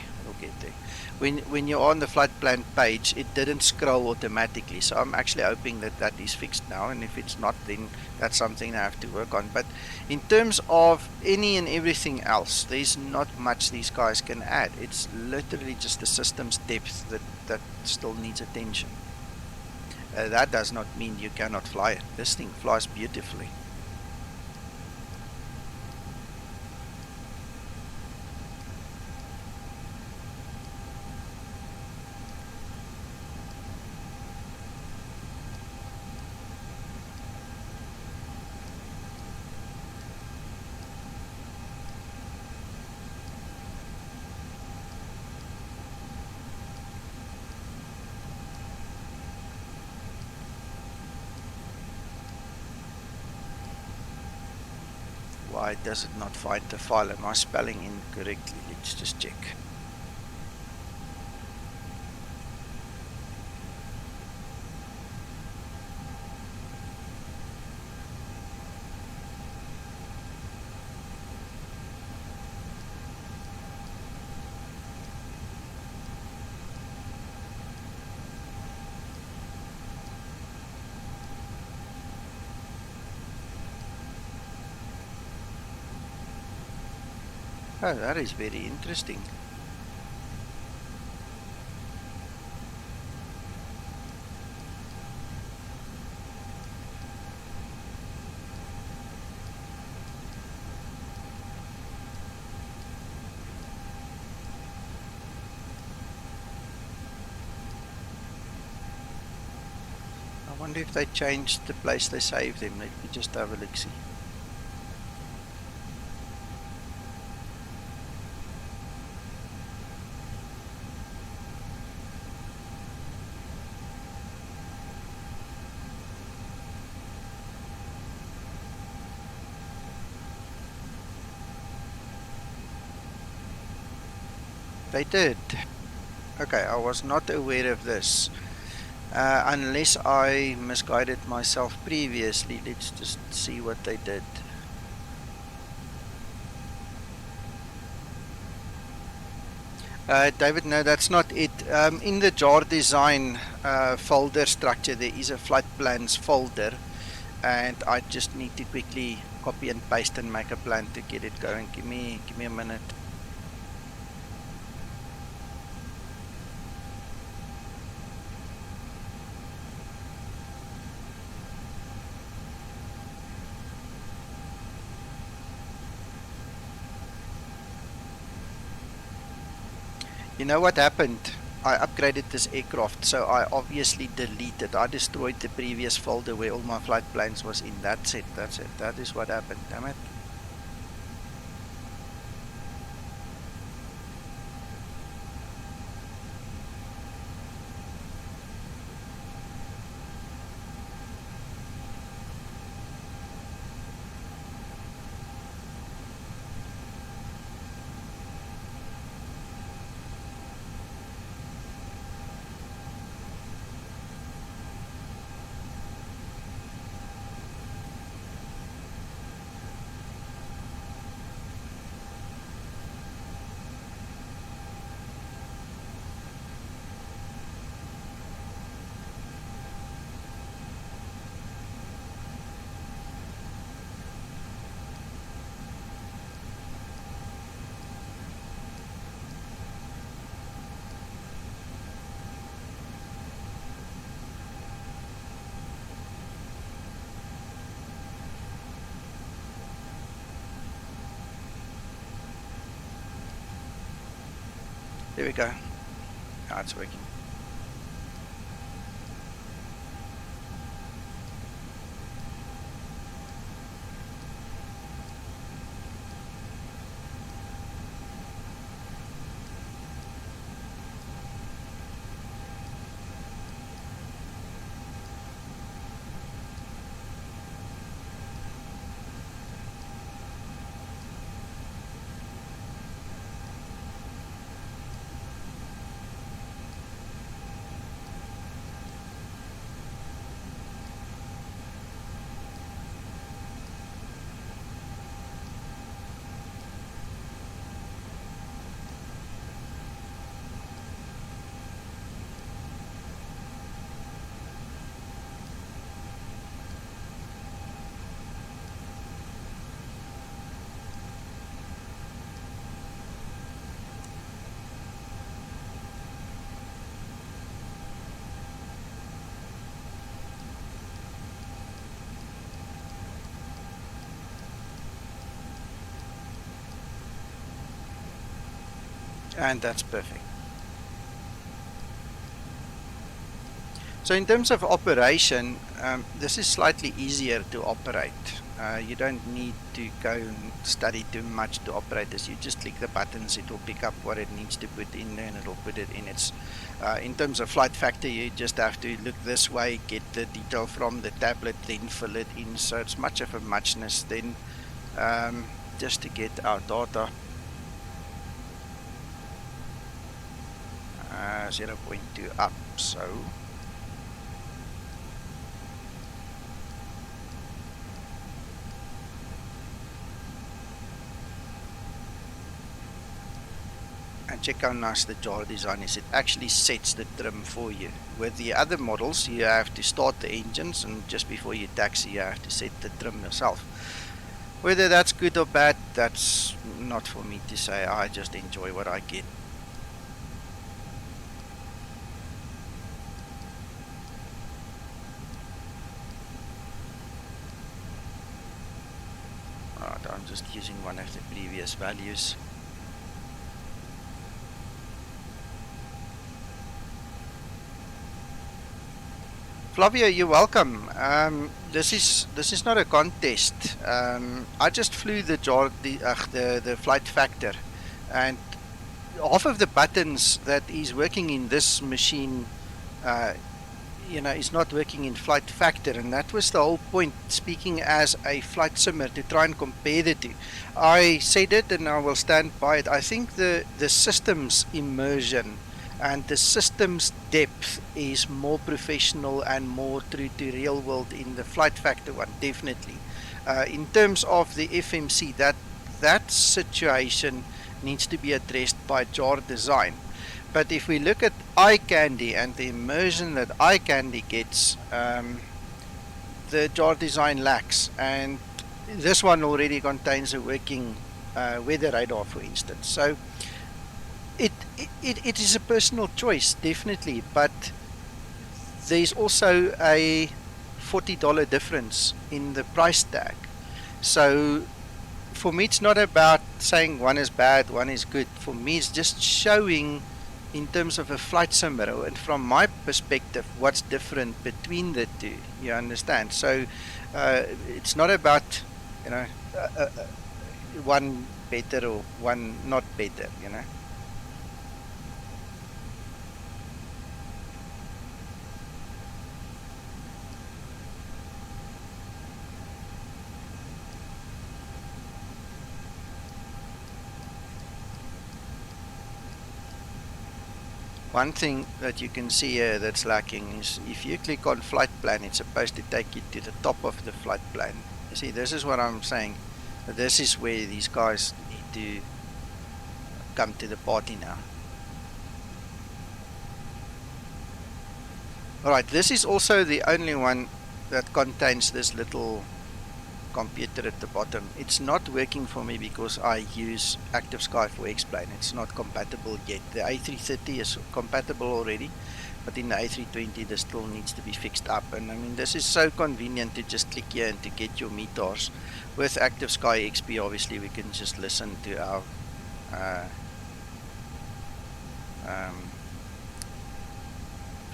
When you're on the flight plan page, it didn't scroll automatically, so I'm actually hoping that that is fixed now, and if it's not, then that's something I have to work on. But in terms of any and everything else, there's not much these guys can add. It's literally just the system's depth that still needs attention. That does not mean you cannot fly it. This thing flies beautifully. Why does it not find the file? Am I spelling incorrectly? Let's just check. Oh, that is very interesting. I wonder if they changed the place they saved them. Let me just have a look see. They did. Okay, I was not aware of this. Unless I misguided myself previously. Let's just see what they did. David, no, that's not it. In the JarDesign folder structure, there is a flight plans folder, and I just need to quickly copy and paste and make a plan to get it going. Give me a minute. You know what happened? I upgraded this aircraft, so I obviously deleted. I destroyed the previous folder where all my flight plans was in. That's it. That is what happened. Damn it. There we go. Now it's working. And that's perfect. So in terms of operation, this is slightly easier to operate. You don't need to go and study too much to operate this. You just click the buttons, it will pick up what it needs to put in there and it will put it in. Its in terms of flight factor, you just have to look this way, get the detail from the tablet, then fill it in. So it's much of a muchness. Then just to get our data. 0.2 up, so and check how nice the JarDesign is. It actually sets the trim for you. With the other models, you have to start the engines, and just before you taxi, you have to set the trim yourself. Whether that's good or bad, that's not for me to say. I just enjoy what I get. Alright, I'm just using one of the previous values. Flavio, you're welcome. This is not a contest. I just flew the flight factor, and half of the buttons that is working in this machine, is not working in flight factor, and that was the whole point. Speaking as a flight simmer, to try and compare the two, I said it, and I will stand by it. I think the system's immersion and the system's depth is more professional and more true to real world in the flight factor one, definitely. In terms of the FMC, that situation needs to be addressed by JarDesign. But if we look at eye candy and the immersion that eye candy gets, the JarDesign lacks, and this one already contains a working weather radar, for instance. So it is a personal choice, definitely, but there's also a $40 difference in the price tag. So for me, it's not about saying one is bad, one is good. For me, it's just showing in terms of a flight simulator, and from my perspective, what's different between the two. You understand? So it's not about one better or one not better. One thing that you can see here that's lacking is if you click on flight plan, it's supposed to take you to the top of the flight plan. You see, this is what I'm saying. This is where these guys need to come to the party now. Alright, this is also the only one that contains this little computer at the bottom. It's not working for me because I use Active Sky for X-Plane. It's not compatible yet. The A330 is compatible already, but in the A320 this still needs to be fixed up. And I mean, this is so convenient to just click here and to get your METARs. With Active Sky XP, obviously we can just listen to our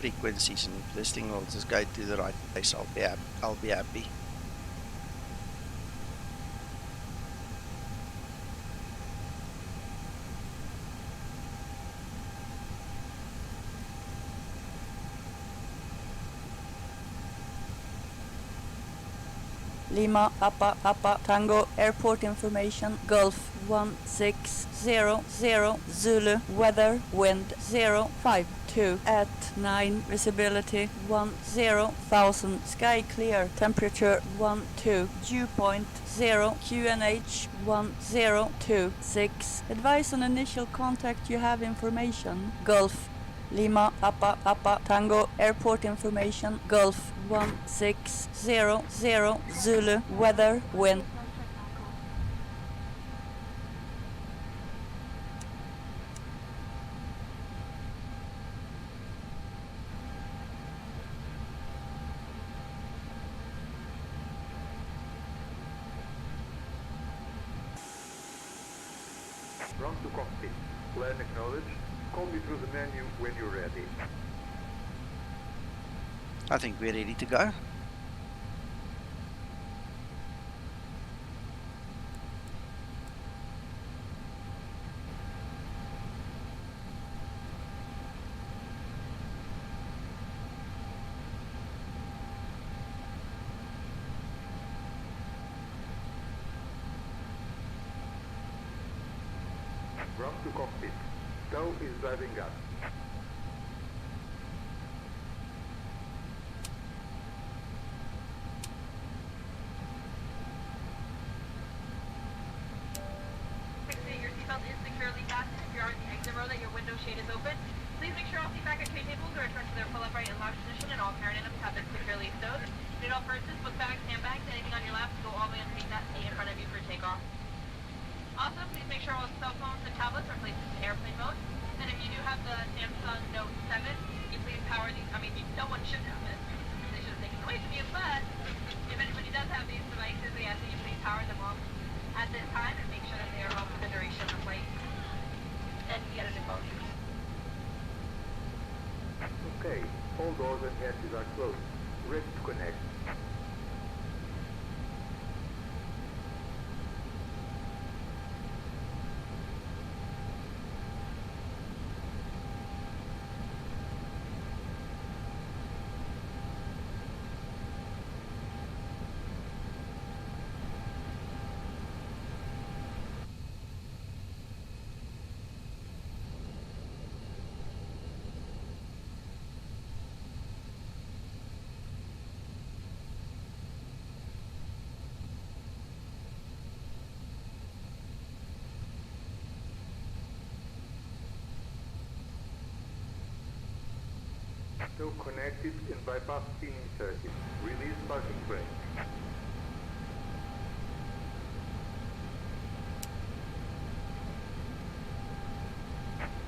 frequencies, and if this thing will just go to the right place, I'll be happy. Lima, Papa, Tango, airport information, Gulf 1600, Zulu, weather, wind 052, at 9, visibility 10,000, sky clear, temperature 12, dew point 0, QNH 1026, advise on initial contact, you have information, Gulf Lima, Papa, Tango, airport information, Gulf 1600, Zulu, weather, wind. Run to cockpit. Plan acknowledged. Call me through the menu when you're ready. I think we're ready to go. Wrong to cockpit. Tow is driving up. Make sure your seatbelt is securely fastened. If you're on the exit row, that your window shade is open. Please make sure all seat back and tray tables are returned to their full upright and locked position, and all carrying items have been securely stowed. Need all purses, book bags, handbags, anything on your lap to go all the way underneath that seat in front of you for takeoff. Also, please make sure all cell phones and tablets are placed into airplane mode. And if you do have the Samsung Note 7, you please power these. I mean, no one should have this. They should have taken it away from you, but if anybody does have these devices, we ask that you please power them off at this time and make sure that they are off for the duration of the flight. And get a new phone. Okay, all doors and hatches are closed. Ready to connect. Still connected and bypass pin inserted. Release parking brake.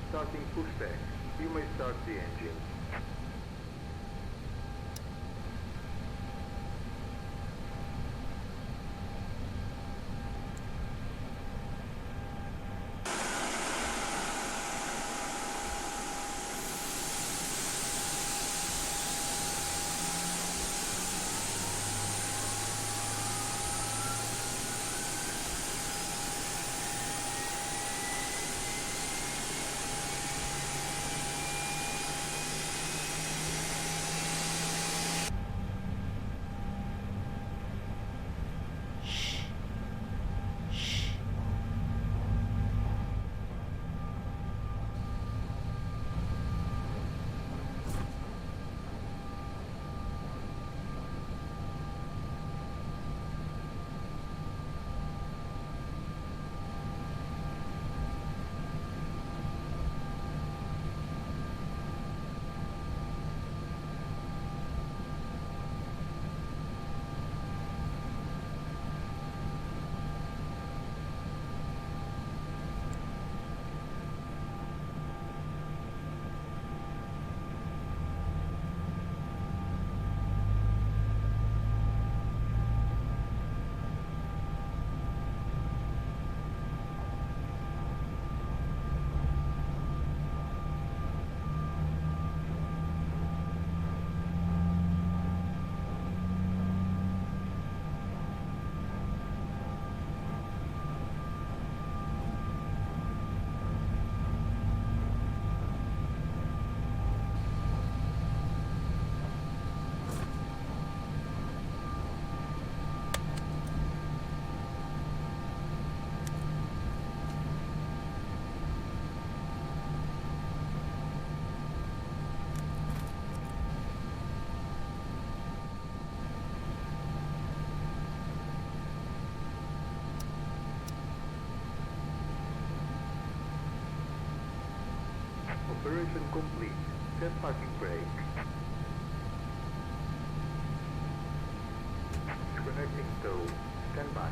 Starting pushback. You may start the engine. Operation complete. Set parking brake. Connecting tow. Stand by.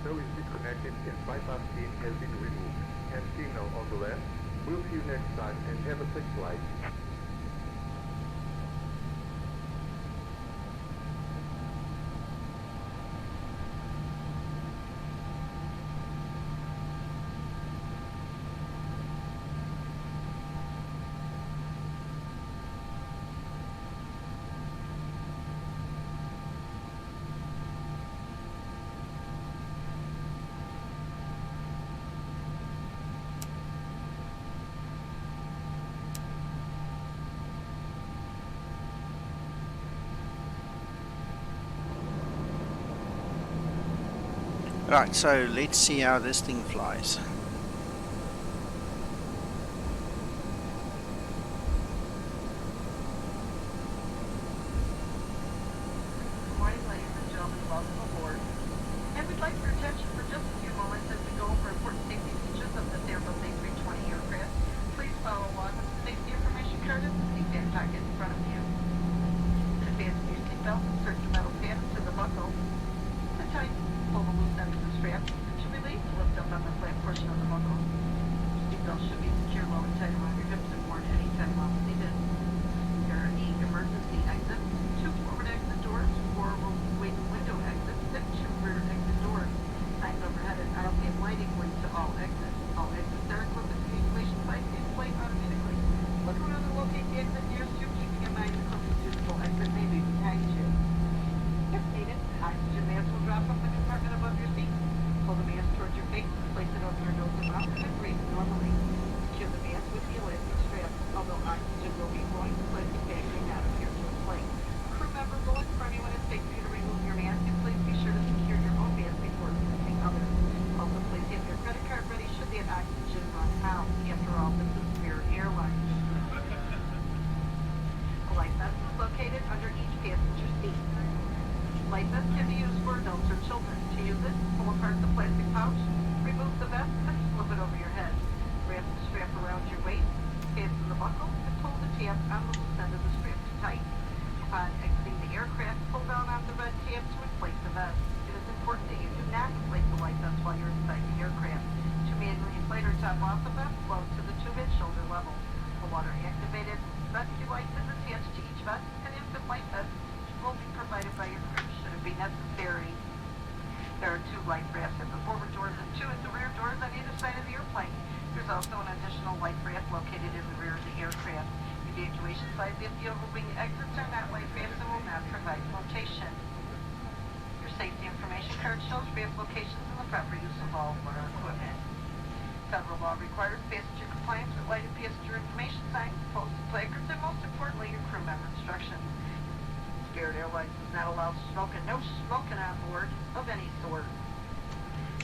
Tow is disconnected. connected and bypass pin has been removed. And signal on the left. We'll see you next time and have a safe flight. Right, so let's see how this thing flies. Good morning, ladies and gentlemen. Welcome aboard. And we'd like your attention for just a few moments as we go over important safety features of this Airbus A320 aircraft. Please follow along with the safety information card and the seatbelt packet in front of you. To fasten your seatbelt, insert your metal pad into the buckle. To tighten, pull the loose end of the strap. It should release to lift up on the flat portion of the buckle. Seatbelt should be secure low and tight around your hips and worn anytime while seated. There are 8 emergency exits, 2 forward exit doors, 4 wing window exits, and 2 rear exit doors. Signs overhead and aisle and lighting link to all exits. All exits are equipped with evacuation signs and play automatically. Look around and locate the exit nearest you, keeping in mind the closest suitable exit may be behind you. If needed, oxygen mask will drop from the compartment above your seat. Pull the mask towards your face, place it over your nose and mouth, and breathe normally. Secure the mask with the elastic strap. Although oxygen will be flowing, the plastic bag may not appear to inflate. A crew member will inform you when it's safe for you to remove your mask, and please be sure to secure your own mask before assisting others. Also, please have your credit card ready should the oxygen run out. After all, this is Spirit Airlines. A life vest is located under each passenger seat. Life vest can be used for adults or children. To use it, pull apart the plastic pouch, remove the vest, and slip it over your head. Wrap the strap around your waist, fasten the buckle, and pull the tab on the loose end of the strap to tight. Upon exiting the aircraft, pull down on the red tab to inflate the vest. It is important that you do not inflate the life vest while you're inside the aircraft. To manually inflate or top off the vest, float to the tube at shoulder level. A water-activated rescue light is attached to each vest, and infant life vest will be provided by your crew should it be necessary. There are 2 life rafts at the forward doors and 2 at the rear doors on either side of the airplane. There's also an additional life raft located in the rear of the aircraft. Evacuation signs at the overwing exits are not life rafts and will not provide flotation. Your safety information card shows raft locations in the proper use of all water equipment. Federal law requires passenger compliance with lighted passenger information signs, posted placards, and most importantly, your crew member instructions. Spirit Airlines does not allow smoking, no smoking on board of any sort.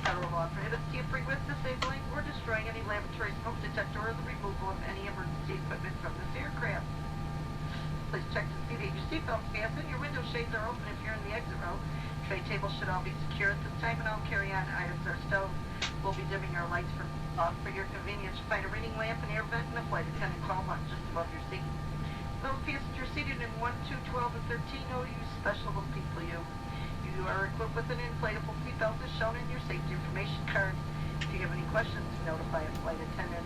Federal law prohibits tampering with, disabling, or destroying any laboratory smoke detector or the removal of any emergency equipment from this aircraft. Please check to see that your seatbelts fasten, your window shades are open if you're in the exit row. Tray tables should all be secure at this time, and all carry-on items are stowed. We'll be dimming our lights off for your convenience. Find a reading lamp, an air vent, and a flight attendant call button just above your seat. Those passengers seated in 1, 2, 12, and 13 will use special seat for you. You are equipped with an inflatable seatbelt as shown in your safety information card. If you have any questions, notify a flight attendant.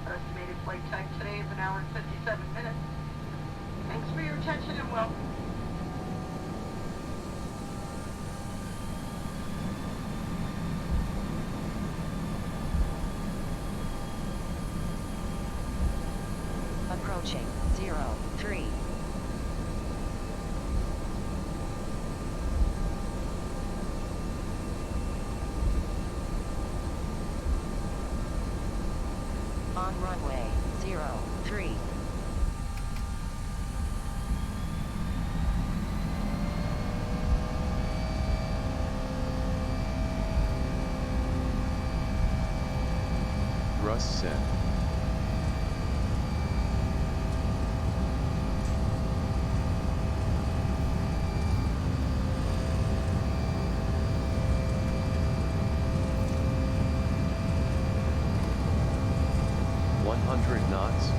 Our estimated flight time today is 1 hour and 57 minutes. Thanks for your attention and welcome. Approaching 03. On runway 03. Thrust set. Knots.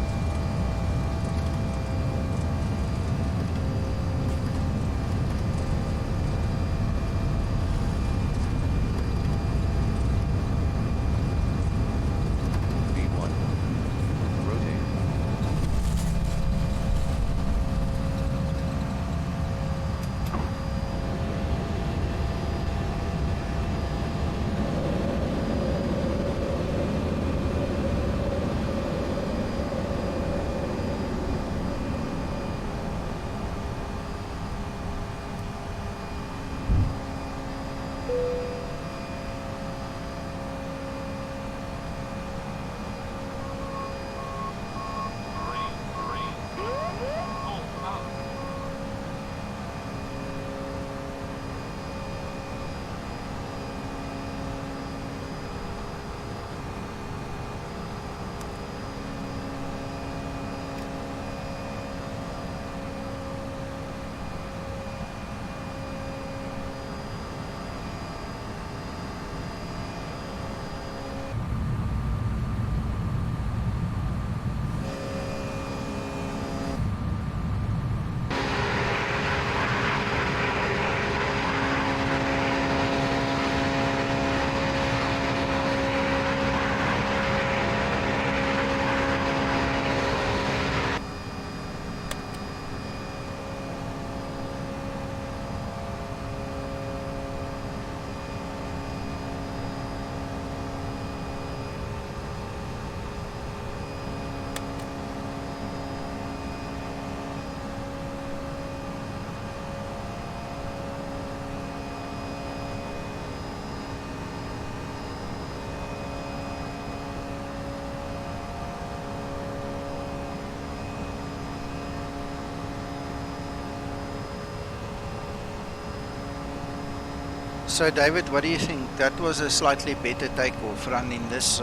So David, what do you think? That was a slightly better takeoff run in this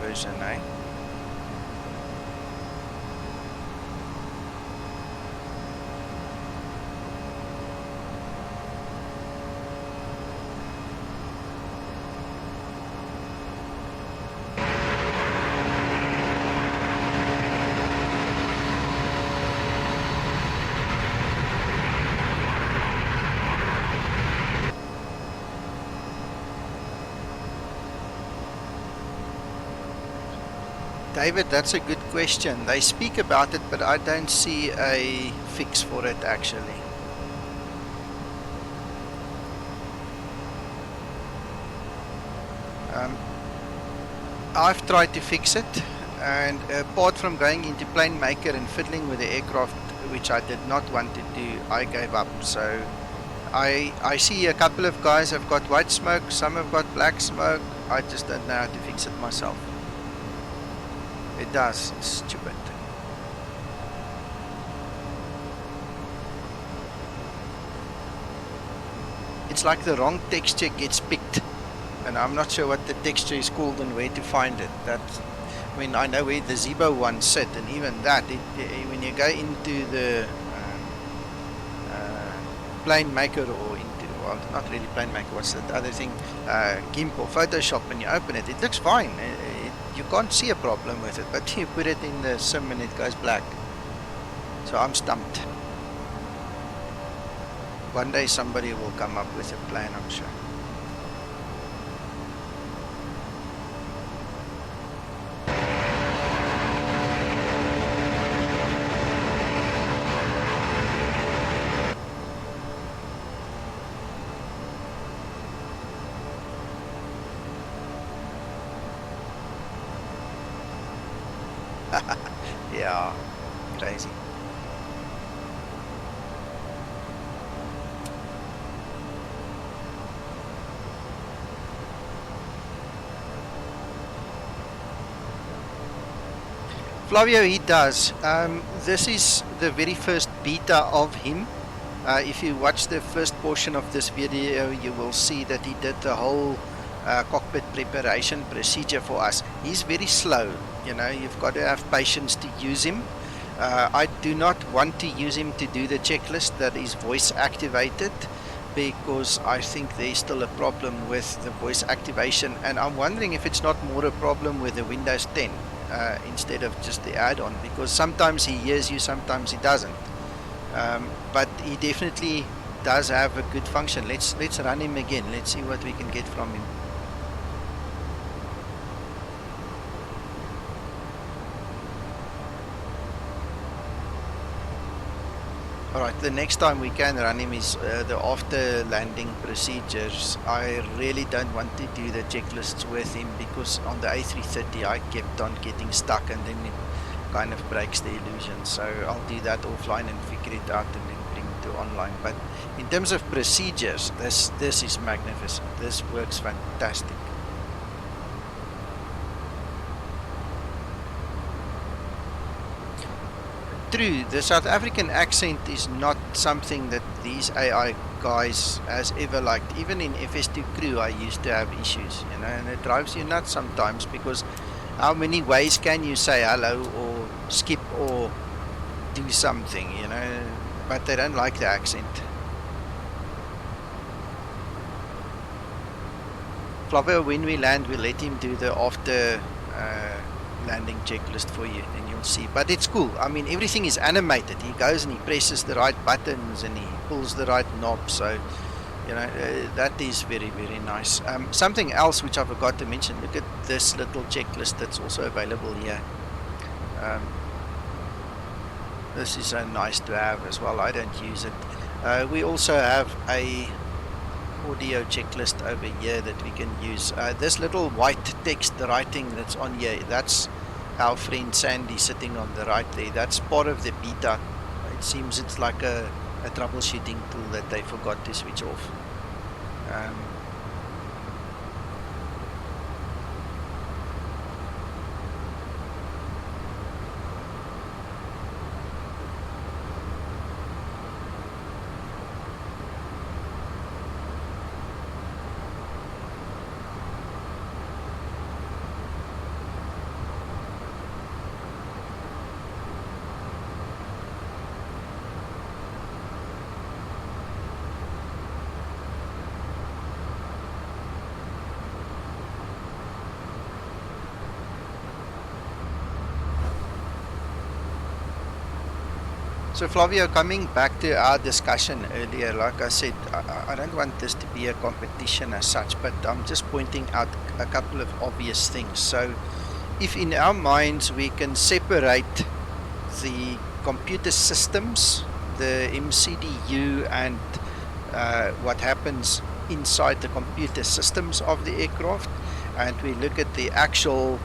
version, eh? David, that's a good question. They speak about it, but I don't see a fix for it actually. I've tried to fix it, and apart from going into Plane Maker and fiddling with the aircraft, which I did not want to do, I gave up. So I see a couple of guys have got white smoke, some have got black smoke. I just don't know how to fix it myself. It does. It's stupid. It's like the wrong texture gets picked, and I'm not sure what the texture is called and where to find it. I mean, I know where the Zebo ones sit, and even that, when you go into the Plane Maker or into, well, not really Plane Maker, what's the other thing, GIMP or Photoshop, and you open it, it looks fine. You can't see a problem with it, but you put it in the sim and it goes black. So I'm stumped. One day somebody will come up with a plan, I'm sure. Yeah, crazy. Flavio, he does. This is the very first beta of him. If you watch the first portion of this video, you will see that he did the whole cockpit preparation procedure for us. He's very slow, you know, you've got to have patience to use him. I do not want to use him to do the checklist that is voice activated, because I think there's still a problem with the voice activation, and I'm wondering if it's not more a problem with the Windows 10 instead of just the add-on, because sometimes he hears you, sometimes he doesn't. But he definitely does have a good function. Let's run him again. Let's see what we can get from him. Alright, the next time we can run him is the after landing procedures. I really don't want to do the checklists with him, because on the A330 I kept on getting stuck, and then it kind of breaks the illusion. So I'll do that offline and figure it out and then bring it to online. But in terms of procedures, this is magnificent. This works fantastic. True, the South African accent is not something that these AI guys has ever liked. Even in FS2 crew I used to have issues, you know, and it drives you nuts sometimes, because how many ways can you say hello or skip or do something, you know, but they don't like the accent. Flavio, when we land, we'll let him do the after landing checklist for you, and you'll see. But it's cool. I mean, everything is animated. He goes and he presses the right buttons and he pulls the right knob. So, you know, that is very, very nice. Something else which I forgot to mention, look at this little checklist that's also available here. This is nice to have as well. I don't use it. We also have a audio checklist over here that we can use. This little white text writing that's on here, that's our friend Sandy sitting on the right there. That's part of the beta. It seems it's like a troubleshooting tool that they forgot to switch off. So Flavio, coming back to our discussion earlier, like I said, I don't want this to be a competition as such, but I'm just pointing out a couple of obvious things. So if in our minds we can separate the computer systems, the MCDU, and what happens inside the computer systems of the aircraft, and we look at the actual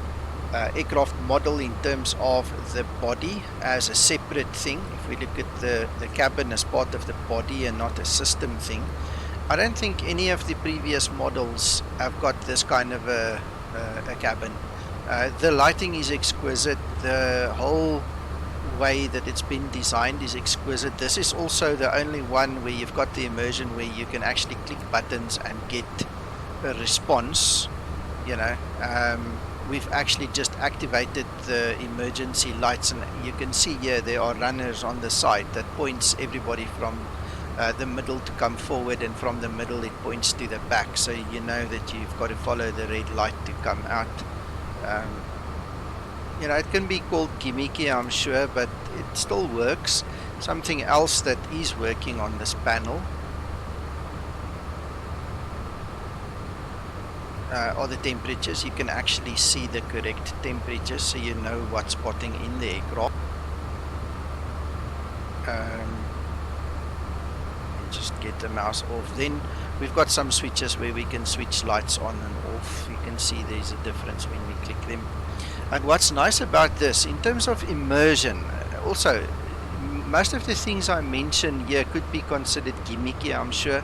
aircraft model in terms of the body as a separate thing, if we look at the cabin as part of the body and not a system thing, I don't think any of the previous models have got this kind of a cabin. The lighting is exquisite, the whole way that it's been designed is exquisite. This is also the only one where you've got the immersion where you can actually click buttons and get a response, you know. We've actually just activated the emergency lights, and you can see here there are runners on the side that points everybody from the middle to come forward, and from the middle it points to the back, so you know that you've got to follow the red light to come out. You know, it can be called gimmicky, I'm sure, but it still works. Something else that is working on this panel are the temperatures. You can actually see the correct temperatures, so you know what's spotting in the aircraft. Just get the mouse off. Then we've got some switches where we can switch lights on and off. You can see there's a difference when we click them. And what's nice about this in terms of immersion, also most of the things I mentioned here could be considered gimmicky, I'm sure,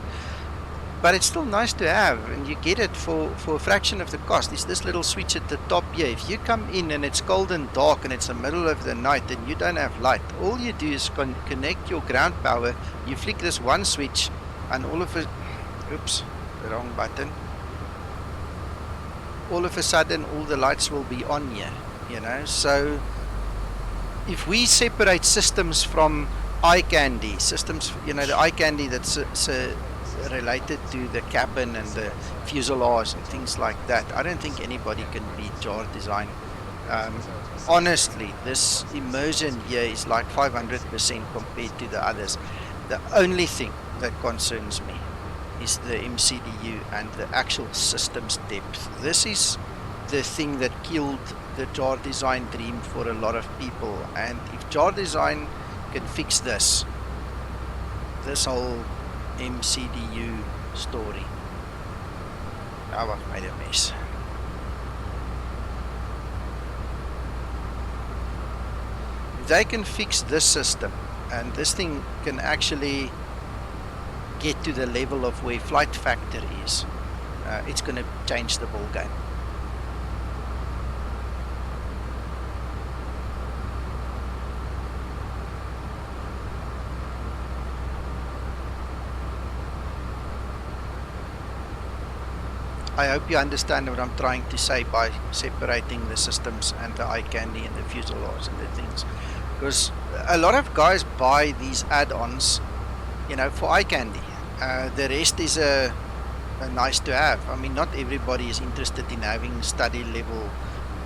but it's still nice to have, and you get it for a fraction of the cost. It's this little switch at the top here. If you come in and it's cold and dark and it's the middle of the night and you don't have light, all you do is connect your ground power, you flick this one switch, and all of a oops, the wrong button, all of a sudden all the lights will be on here, you know. So if we separate systems from eye candy, systems, you know, the eye candy that's related to the cabin and the fuselage and things like that, I don't think anybody can beat JarDesign. Honestly, this immersion here is like 500% compared to the others. The only thing that concerns me is the MCDU and the actual systems depth. This is the thing that killed the JarDesign dream for a lot of people, and if JarDesign can fix this whole MCDU story, now I've made a mess. If they can fix this system and this thing can actually get to the level of where flight factor is, it's going to change the ball game. I hope you understand what I'm trying to say by separating the systems and the eye candy and the fuselage and the things, because a lot of guys buy these add-ons, you know, for eye candy. The rest is a nice to have. I mean, not everybody is interested in having study level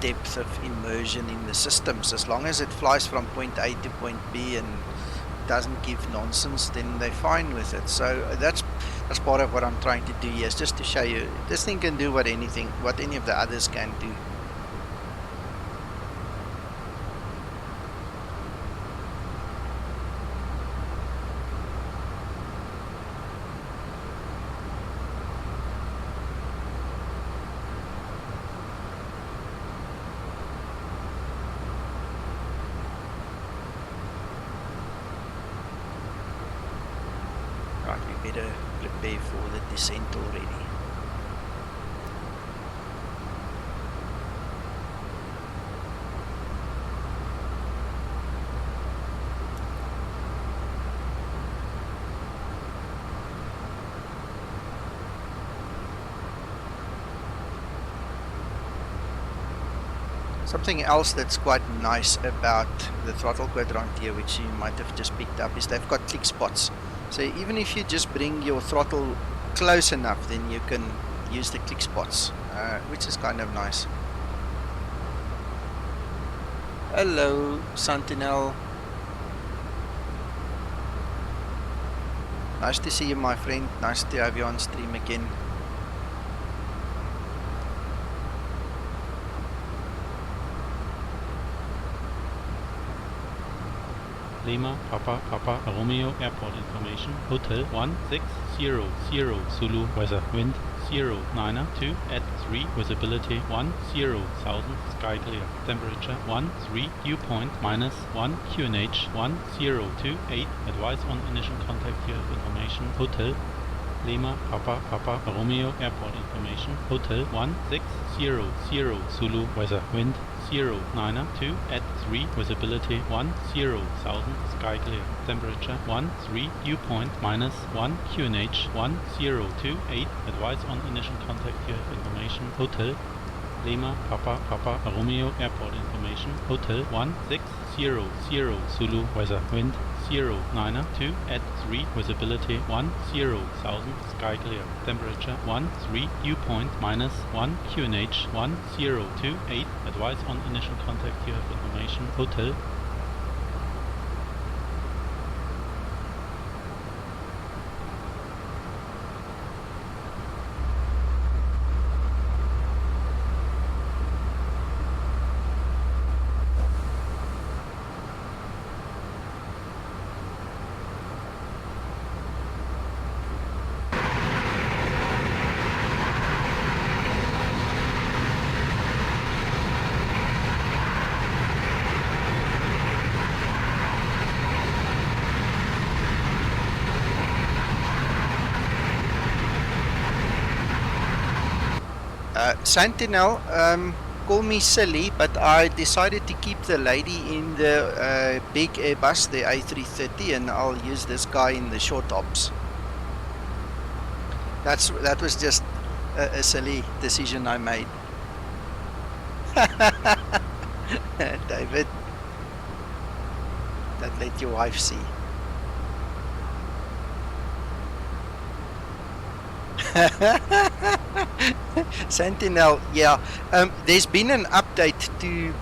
depth of immersion in the systems. As long as it flies from point A to point B and doesn't give nonsense, then they're fine with it. So that's part of what I'm trying to do here, is just to show you this thing can do what any of the others can do. Right, we better prepare for the descent already. Something else that's quite nice about the throttle quadrant here, which you might have just picked up, is they've got click spots. So even if you just bring your throttle close enough, then you can use the click spots, which is kind of nice. Hello, Sentinel. Nice to see you, my friend. Nice to have you on stream again. Lima, Papa, Papa, Romeo, airport information, Hotel 1600, Zulu, weather, wind 092 at 3, visibility 10,000, sky clear, temperature 13, dew point -1, QNH 1028, advice on initial contact here, information, Hotel Lima, Papa, Papa, Romeo, airport information, Hotel 1600, Zulu, weather, wind 092 at 3, visibility 10,000, sky clear, temperature 13, dew point -1, QNH 1028, advice on initial contact here, information, Hotel Lima, Papa, Papa, Romeo, airport information, Hotel 1600, Zulu, weather, wind 092 at 3, visibility 10,000, sky clear, temperature 13, dew point -1, QNH 1028, advice on initial contact here, information, Hotel Sentinel, call me silly, but I decided to keep the lady in the big Airbus, the A330, and I'll use this guy in the short ops. That was just a silly decision I made. David, that let your wife see. Sentinel, yeah. There's been an update to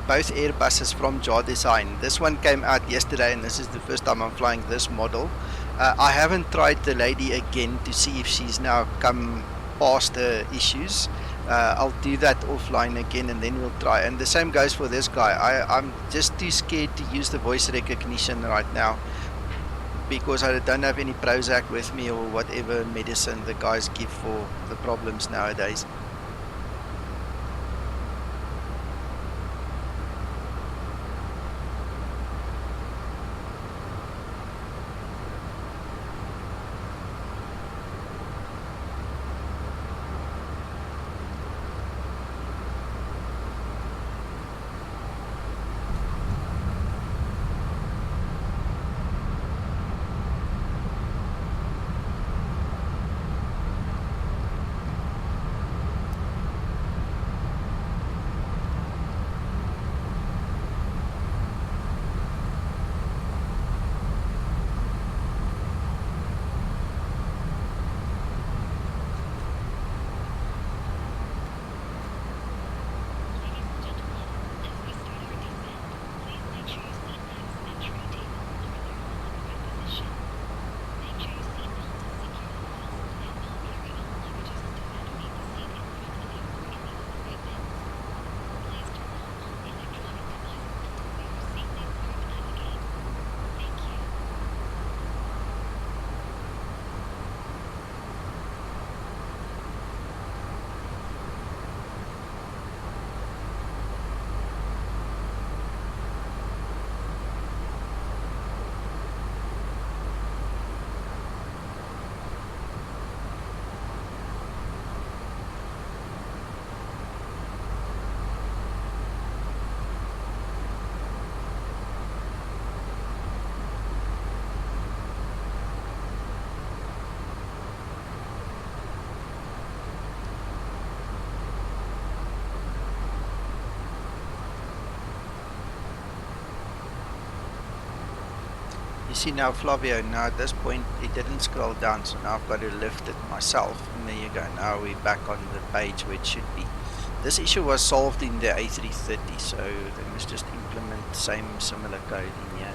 both Airbuses from JarDesign. This one came out yesterday, and this is the first time I'm flying this model. I haven't tried the lady again to see if she's now come past her issues. I'll do that offline again, and then we'll try. And the same goes for this guy. I'm just too scared to use the voice recognition right now, because I don't have any Prozac with me or whatever medicine the guys give for the problems nowadays. You see now, Flavio, now at this point it didn't scroll down, so now I've got to lift it myself, and there you go. Now we're back on the page where it should be. This issue was solved in the A330, so they must just implement the same similar code in here.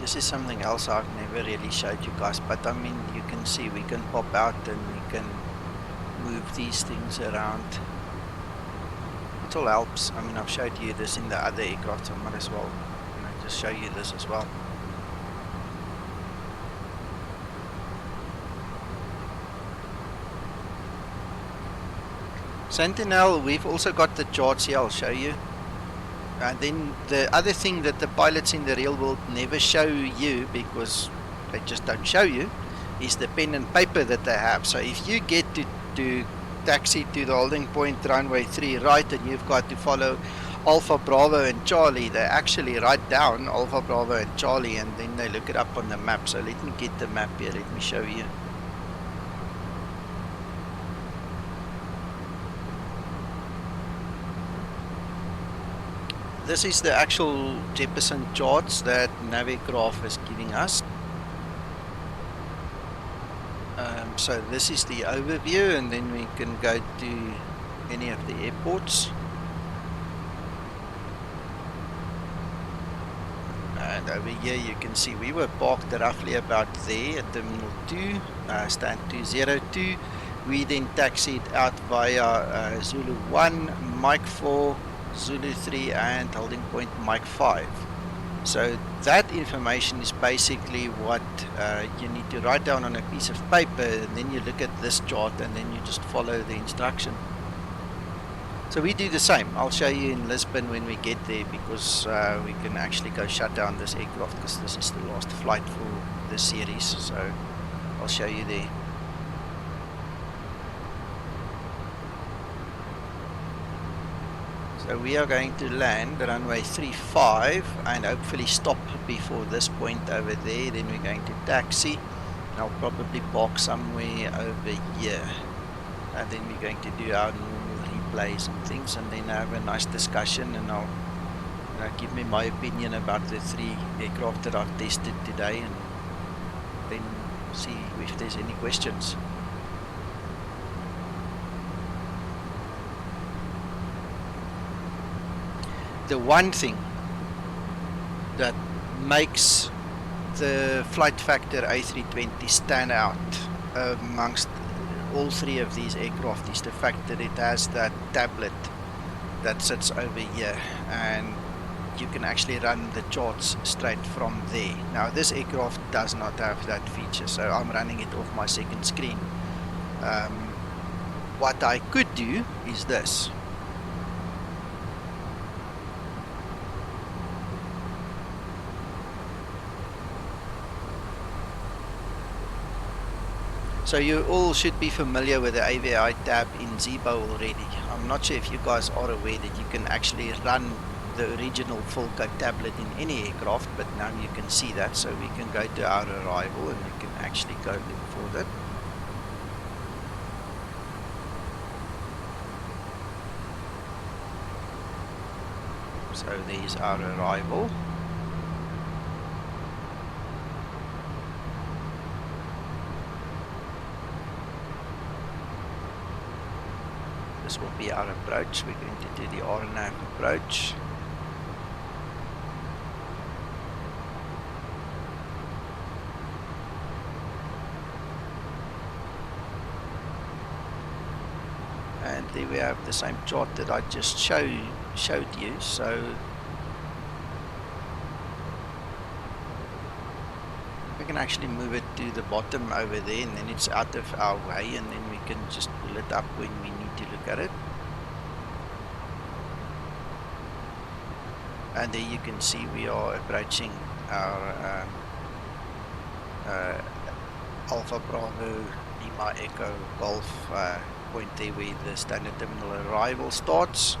This is something else I've never really showed you guys, but I mean, you can see we can pop out and we can move these things around. It all helps. I mean, I've showed you this in the other aircraft, so I might as well, you know, just show you this as well. Sentinel, we've also got the charts here, I'll show you. And then the other thing that the pilots in the real world never show you, because they just don't show you, is the pen and paper that they have. So if you get to taxi to the holding point runway 3 right, and you've got to follow Alpha Bravo and Charlie, they actually write down Alpha Bravo and Charlie, and then they look it up on the map. So let me get the map here, let me show you. This is the actual Jeppesen charts that Navigraph is giving us. So this is the overview, and then we can go to any of the airports. And over here you can see we were parked roughly about there at Terminal 2, stand 202. We then taxied out via Zulu 1, Mike 4, Zulu 3 and holding point Mike 5. So that information is basically what you need to write down on a piece of paper, and then you look at this chart and then you just follow the instruction. So we do the same. I'll show you in Lisbon when we get there, because we can actually go shut down this aircraft, because this is the last flight for the series. So I'll show you there. So we are going to land runway 35 and hopefully stop before this point over there. Then we're going to taxi, and I'll probably park somewhere over here, and then we're going to do our normal replays and things, and then have a nice discussion, and I'll give me my opinion about the 3 aircraft that I've tested today, and then see if there's any questions. The one thing that makes the flight factor A320 stand out amongst all 3 of these aircraft is the fact that it has that tablet that sits over here, and you can actually run the charts straight from there. Now this aircraft does not have that feature, so I'm running it off my second screen. What I could do is this. So you all should be familiar with the AVI tab in Zibo already. I'm not sure if you guys are aware that you can actually run the original full code tablet in any aircraft, but now you can see that. So we can go to our arrival and we can actually go look for that. So there's our arrival. This will be our approach. We're going to do the RNAV approach. And there we have the same chart that I just showed you. So we can actually move it to the bottom over there, and then it's out of our way, and then we can just pull it up when we need to look at it. And there you can see we are approaching our Alpha Bravo Lima Echo Golf point there where the standard terminal arrival starts.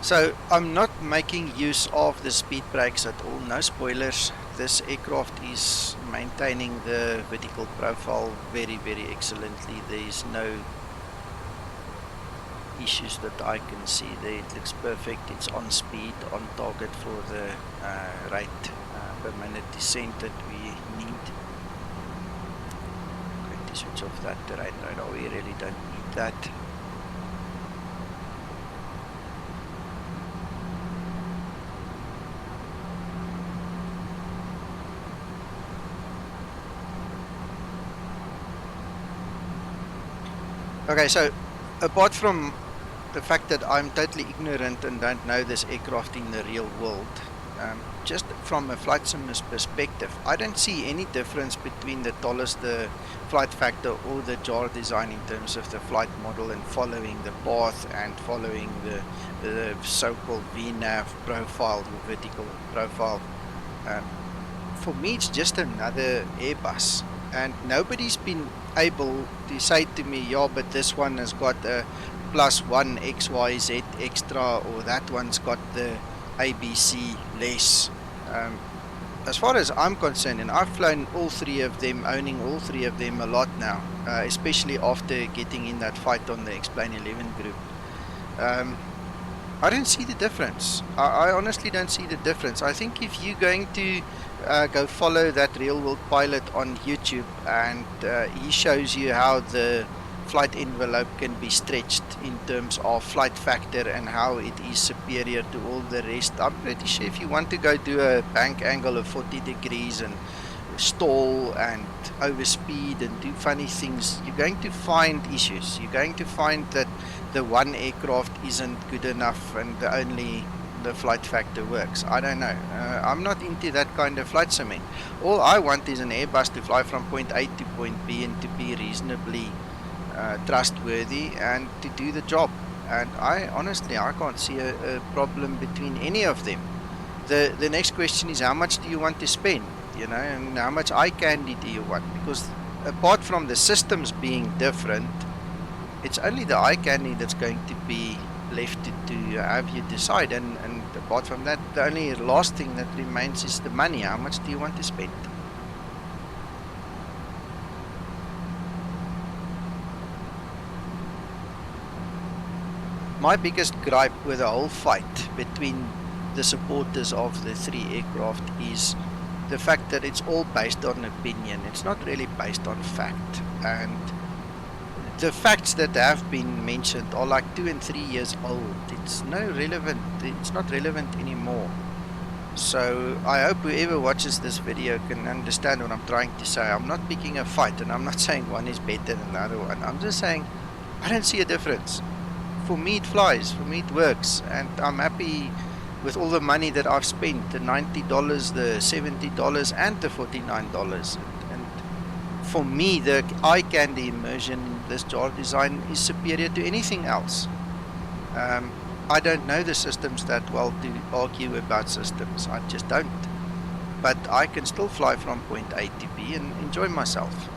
So I'm not making use of the speed brakes at all, no spoilers. This aircraft is maintaining the vertical profile very, very excellently. There is no issues that I can see there. It looks perfect. It's on speed, on target for the rate per minute descent that we need. I'm going to switch off that terrain radar. We really don't need that. Okay, so apart from the fact that I'm totally ignorant and don't know this aircraft in the real world, just from a flight sim's perspective, I don't see any difference between the Toliss, the flight factor, or the JarDesign in terms of the flight model and following the path and following the so-called VNAV profile, the vertical profile. For me, it's just another Airbus. And nobody's been able to say to me, yeah, but this one has got a +1 XYZ extra, or that one's got the ABC less. As far as I'm concerned, and I've flown all three of them, owning all three of them a lot now, especially after getting in that fight on the XP11 group. I don't see the difference. I honestly don't see the difference. I think if you're going to go follow that real world pilot on YouTube and he shows you how the flight envelope can be stretched in terms of flight factor and how it is superior to all the rest, I'm pretty sure if you want to go do a bank angle of 40 degrees and stall and overspeed and do funny things, you're going to find issues. You're going to find that the one aircraft isn't good enough and the flight factor works. I don't know. I'm not into that kind of flight simming. All I want is an Airbus to fly from point A to point B and to be reasonably trustworthy and to do the job. And I can't see a problem between any of them. The next question is, how much do you want to spend? You know, and how much eye candy do you want? Because apart from the systems being different, it's only the eye candy that's going to be left to have you decide. And apart from that, the only last thing that remains is the money. How much do you want to spend? My biggest gripe with the whole fight between the supporters of the three aircraft is the fact that it's all based on opinion. It's not really based on fact. And the facts that have been mentioned are like 2 and 3 years old. It's not relevant anymore. So I hope whoever watches this video can understand what I'm trying to say. I'm not picking a fight, and I'm not saying one is better than the other one. I'm just saying I don't see a difference. For me it flies, for me it works, and I'm happy with all the money that I've spent, the $90, the $70 and the $49. And for me, the eye candy immersion in this JarDesign is superior to anything else. I don't know the systems that well to argue about systems. I just don't. But I can still fly from point A to B and enjoy myself.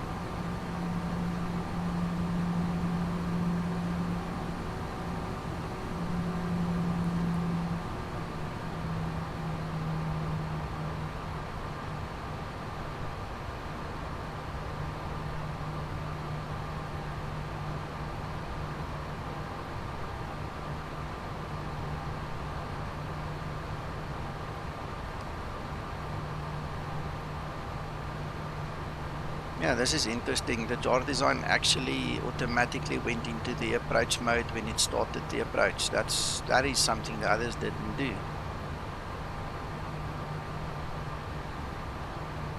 Yeah, this is interesting. The JarDesign actually automatically went into the approach mode when it started the approach. That is something the others didn't do.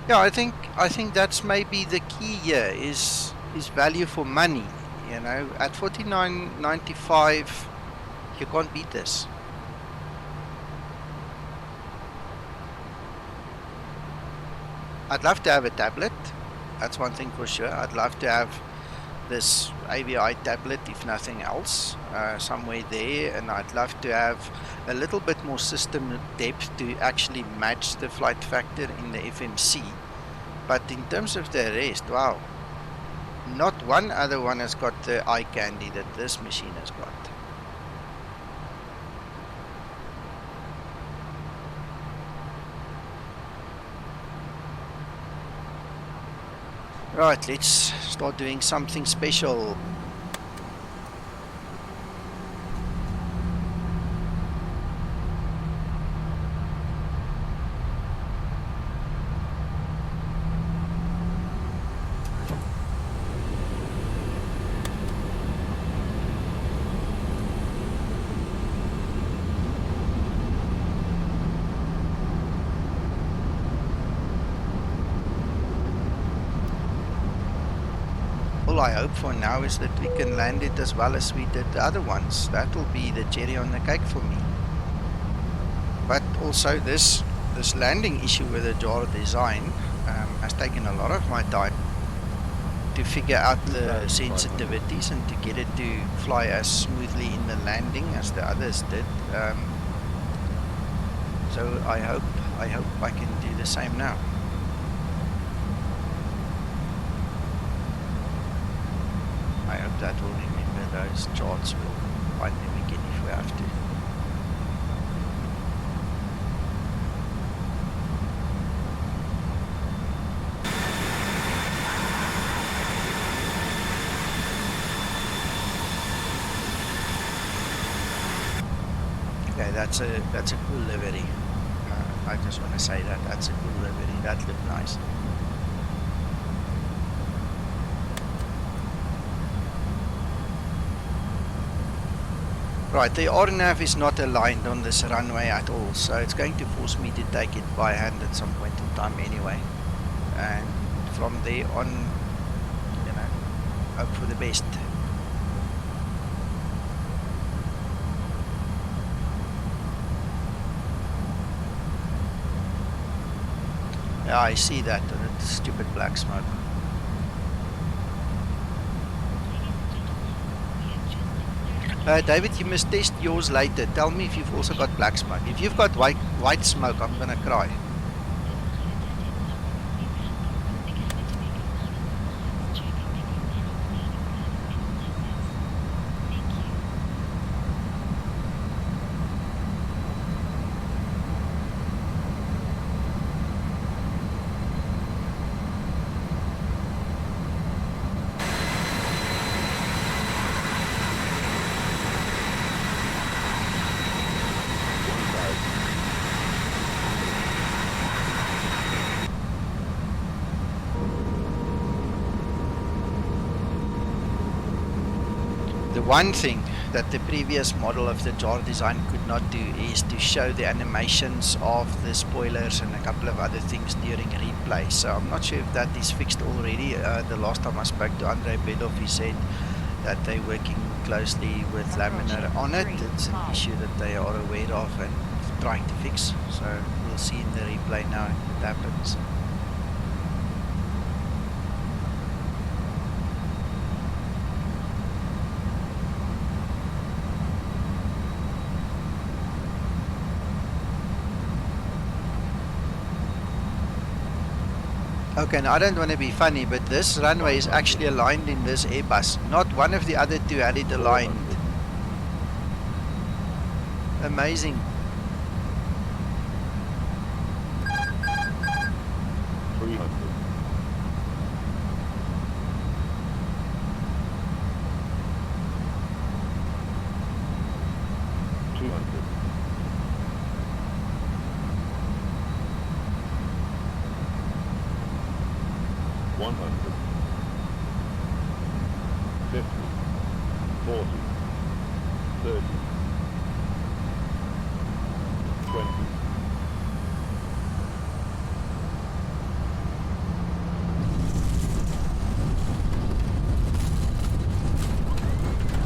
Yeah, I think that's maybe the key here is value for money. You know, at $49.95 you can't beat this. I'd love to have a tablet. That's one thing for sure. I'd love to have this AVI tablet, if nothing else, somewhere there, and I'd love to have a little bit more system depth to actually match the flight factor in the FMC. But in terms of the rest, wow, not one other one has got the eye candy that this machine has got. Right, let's start doing something special. All I hope for now is that we can land it as well as we did the other ones. That will be the cherry on the cake for me. But also this landing issue with the JarDesign has taken a lot of my time to figure out the sensitivities and to get it to fly as smoothly in the landing as the others did. So I hope I can do the same now. I hope that will remember those charts. We'll find them again if we have to. Okay, that's a cool livery. I just want to say that's a cool livery. That looked nice. Right, the RNAV is not aligned on this runway at all, so it's going to force me to take it by hand at some point in time anyway. And from there on, you know, hope for the best. Yeah, I see that, stupid black smoke. David, you must test yours later. Tell me if you've also got black smoke. If you've got white smoke, I'm gonna cry. One thing that the previous model of the JarDesign could not do is to show the animations of the spoilers and a couple of other things during replay. So I'm not sure if that is fixed already. The last time I spoke to Andre Bedov, he said that they're working closely with Laminar on it. It's an issue that they are aware of and trying to fix. So we'll see in the replay now if it happens. Okay, now I don't want to be funny, but this runway is actually aligned in this Airbus. Not one of the other two had it aligned. Amazing.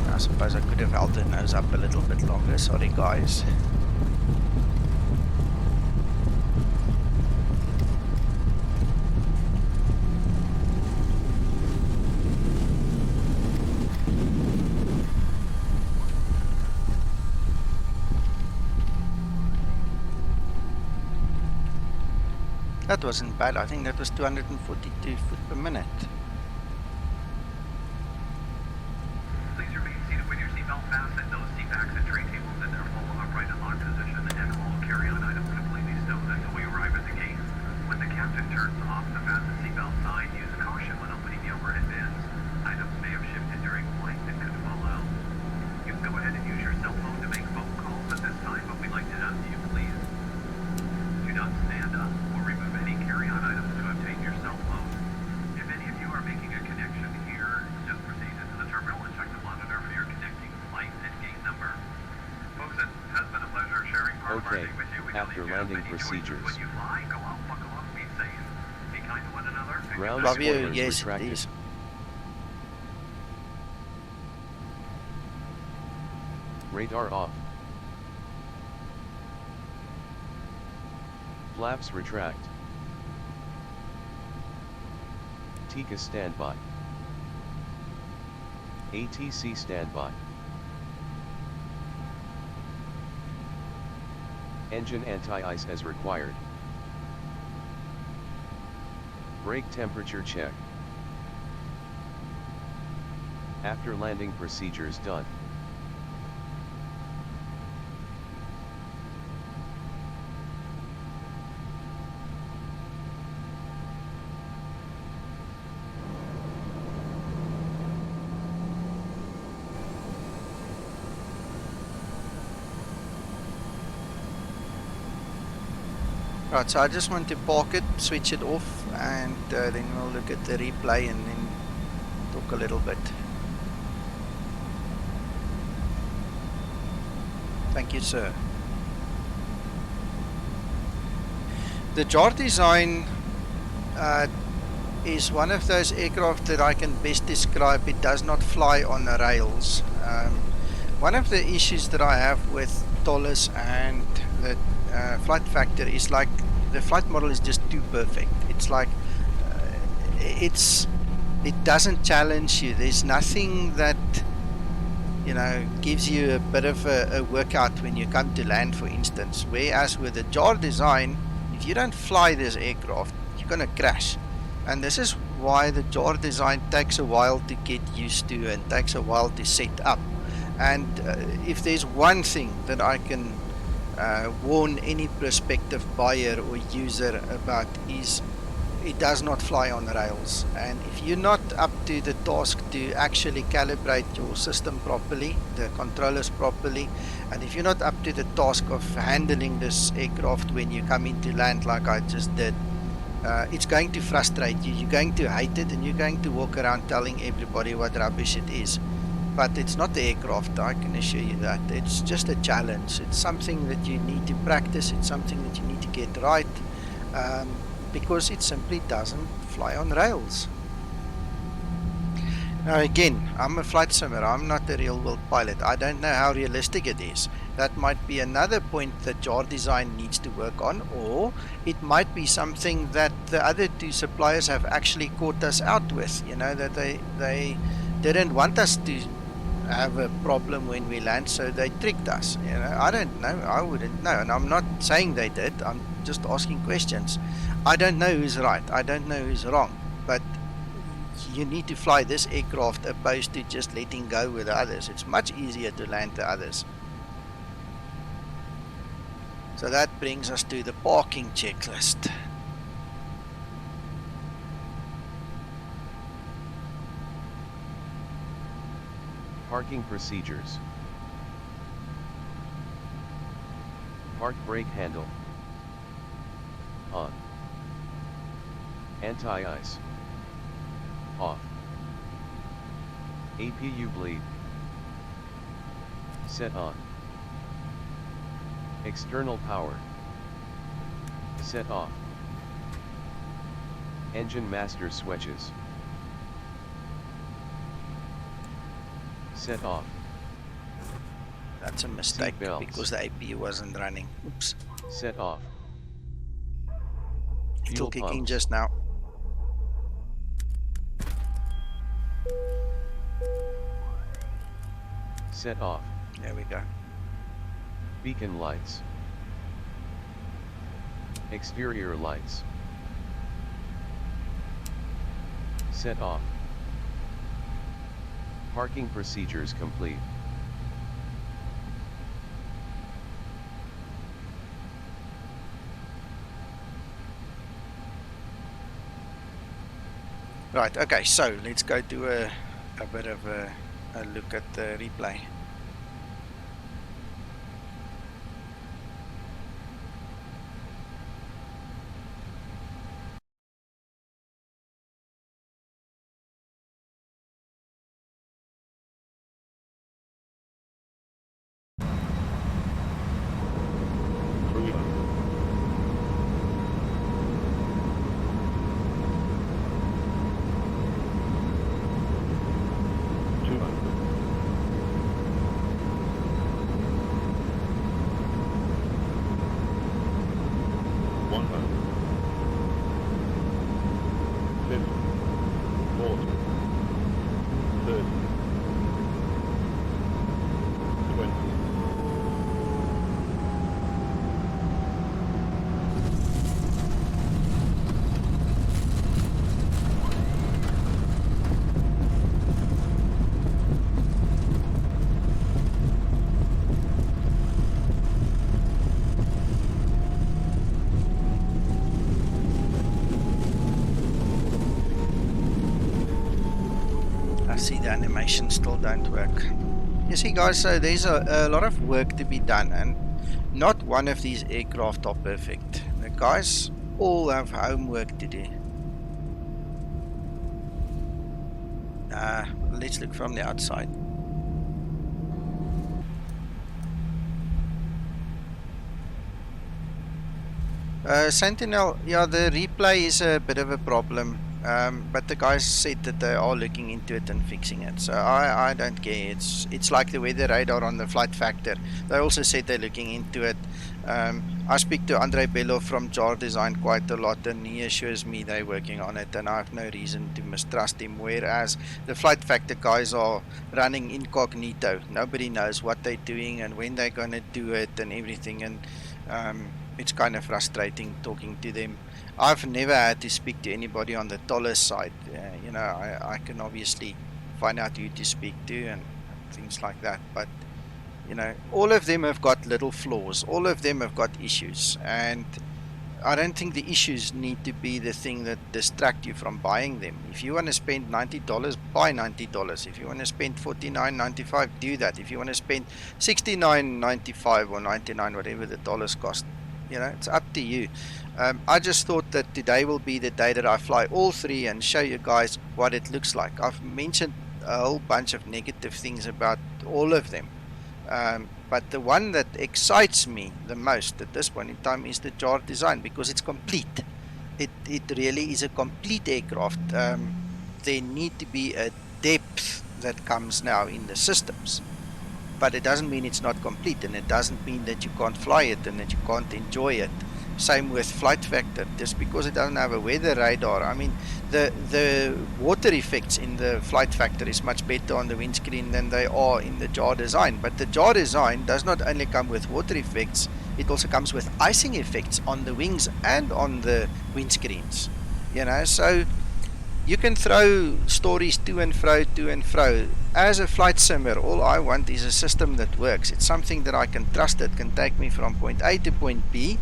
I suppose I could have held the nose up a little bit longer, sorry guys. That wasn't bad, I think that was 242 foot per minute. Please remain seated with your seatbelt fastened, those seat backs and tray tables in their full upright and locked position, and all carry-on items completely stowed until we arrive at the gate. When the captain turns off the fasten seatbelt sign, use caution when opening Okay, after landing procedures. When you fly, go out, buckle up, be safe. Be kind to one another. and Ground Love you, spoilers yes it retracted. is. Radar off. Flaps retract. TICA standby. ATC standby. Engine anti-ice as required. Brake temperature check. After landing procedures done. Right, so I just want to park it, switch it off, and then we'll look at the replay and then talk a little bit. Thank you, sir. The JarDesign is one of those aircraft that I can best describe. It does not fly on the rails. One of the issues that I have with Toliss and the flight factor is like the flight model is just too perfect. It's like it doesn't challenge you. There's nothing that, you know, gives you a bit of a workout when you come to land, for instance. Whereas with the JarDesign, if you don't fly this aircraft, you're gonna crash. And this is why the JarDesign takes a while to get used to and takes a while to set up. And if there's one thing that I can warn any prospective buyer or user about, is it does not fly on rails. And if you're not up to the task to actually calibrate your system properly, the controllers properly, and if you're not up to the task of handling this aircraft when you come into land like I just did, it's going to frustrate you. You're going to hate it, and you're going to walk around telling everybody what rubbish it is. But it's not the aircraft, I can assure you that. It's just a challenge. It's something that you need to practice. It's something that you need to get right, because it simply doesn't fly on rails. Now again, I'm a flight simmer. I'm not a real world pilot. I don't know how realistic it is. That might be another point that JarDesign needs to work on, or it might be something that the other two suppliers have actually caught us out with. You know, that they didn't want us to have a problem when we land, so they tricked us. You know, I don't know. I wouldn't know, and I'm not saying they did. I'm just asking questions. I don't know who's right. I don't know who's wrong. But you need to fly this aircraft opposed to just letting go with the others. It's much easier to land the others. So that brings us to the parking checklist. Parking procedures. Park brake handle. On. Anti-ice. Off. APU bleed. Set on. External power. Set off. Engine master switches. Set off. That's a mistake because the APU wasn't running. Oops. Set off. Still Fuel kicking pumps. just now. Set off. There we go. Beacon lights. Exterior lights. Set off. Parking procedures complete. Right, okay, so let's go do a bit of a look at the replay. See, the animation still don't work. You see, guys, so there's a lot of work to be done, and not one of these aircraft are perfect. The guys all have homework to do. Let's look from the outside. Sentinel, yeah, the replay is a bit of a problem, but the guys said that they are looking into it and fixing it, so I don't care. It's like the weather radar on the flight factor. They also said they're looking into it. I speak to Andre Bello from JarDesign quite a lot, and he assures me they're working on it, and I have no reason to mistrust him, whereas the flight factor guys are running incognito. Nobody knows what they're doing and when they're going to do it and everything, and it's kind of frustrating talking to them. I've never had to speak to anybody on the Toliss side. You know, I can obviously find out who to speak to and things like that, but you know, all of them have got little flaws, all of them have got issues, and I don't think the issues need to be the thing that distract you from buying them. If you want to spend $90, buy $90. If you want to spend $49.95, do that. If you want to spend $69.95 or $99, whatever the dollars cost, you know, it's up to you. I just thought that today will be the day that I fly all three and show you guys what it looks like. I've mentioned a whole bunch of negative things about all of them. But the one that excites me the most at this point in time is the JarDesign, because it's complete. It really is a complete aircraft. There need to be a depth that comes now in the systems, but it doesn't mean it's not complete, and it doesn't mean that you can't fly it and that you can't enjoy it. Same with flight factor. Just because it doesn't have a weather radar, I mean, the water effects in the flight factor is much better on the windscreen than they are in the JarDesign. But the JarDesign does not only come with water effects, it also comes with icing effects on the wings and on the windscreens. You know, so you can throw stories to and fro. As a flight simmer, all I want is a system that works. It's something that I can trust, that can take me from point A to point B.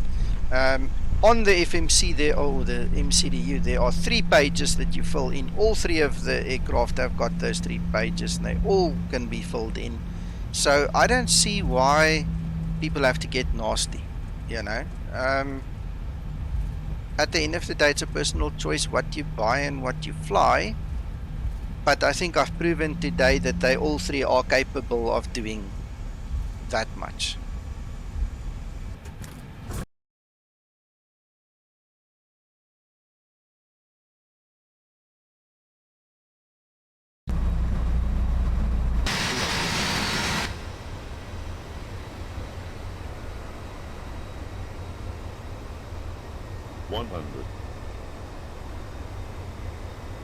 On the FMC there, or the MCDU, there are 3 pages that you fill in. All 3 of the aircraft have got those 3 pages, and they all can be filled in. So I don't see why people have to get nasty, you know. At the end of the day, it's a personal choice what you buy and what you fly. But I think I've proven today that they all 3 are capable of doing that much. $100,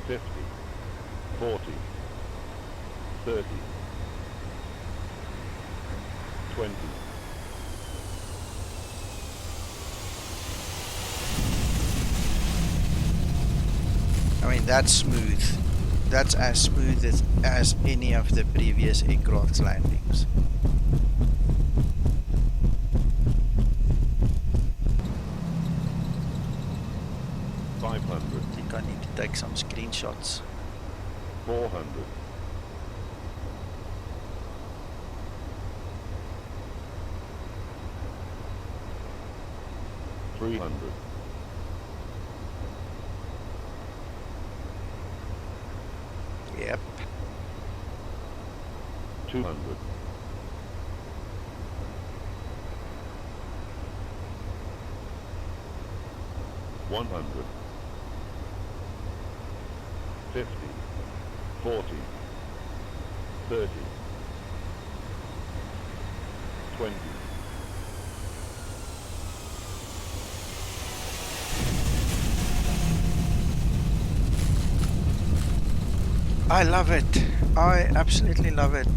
$50, $40, $30, $20. I mean, that's smooth. That's as smooth as any of the previous aircraft's landings. $500, I think I need to take some screenshots. $400, $300, Yep. $200, $100, $50, $40, $30, $20. I love it. I absolutely love it.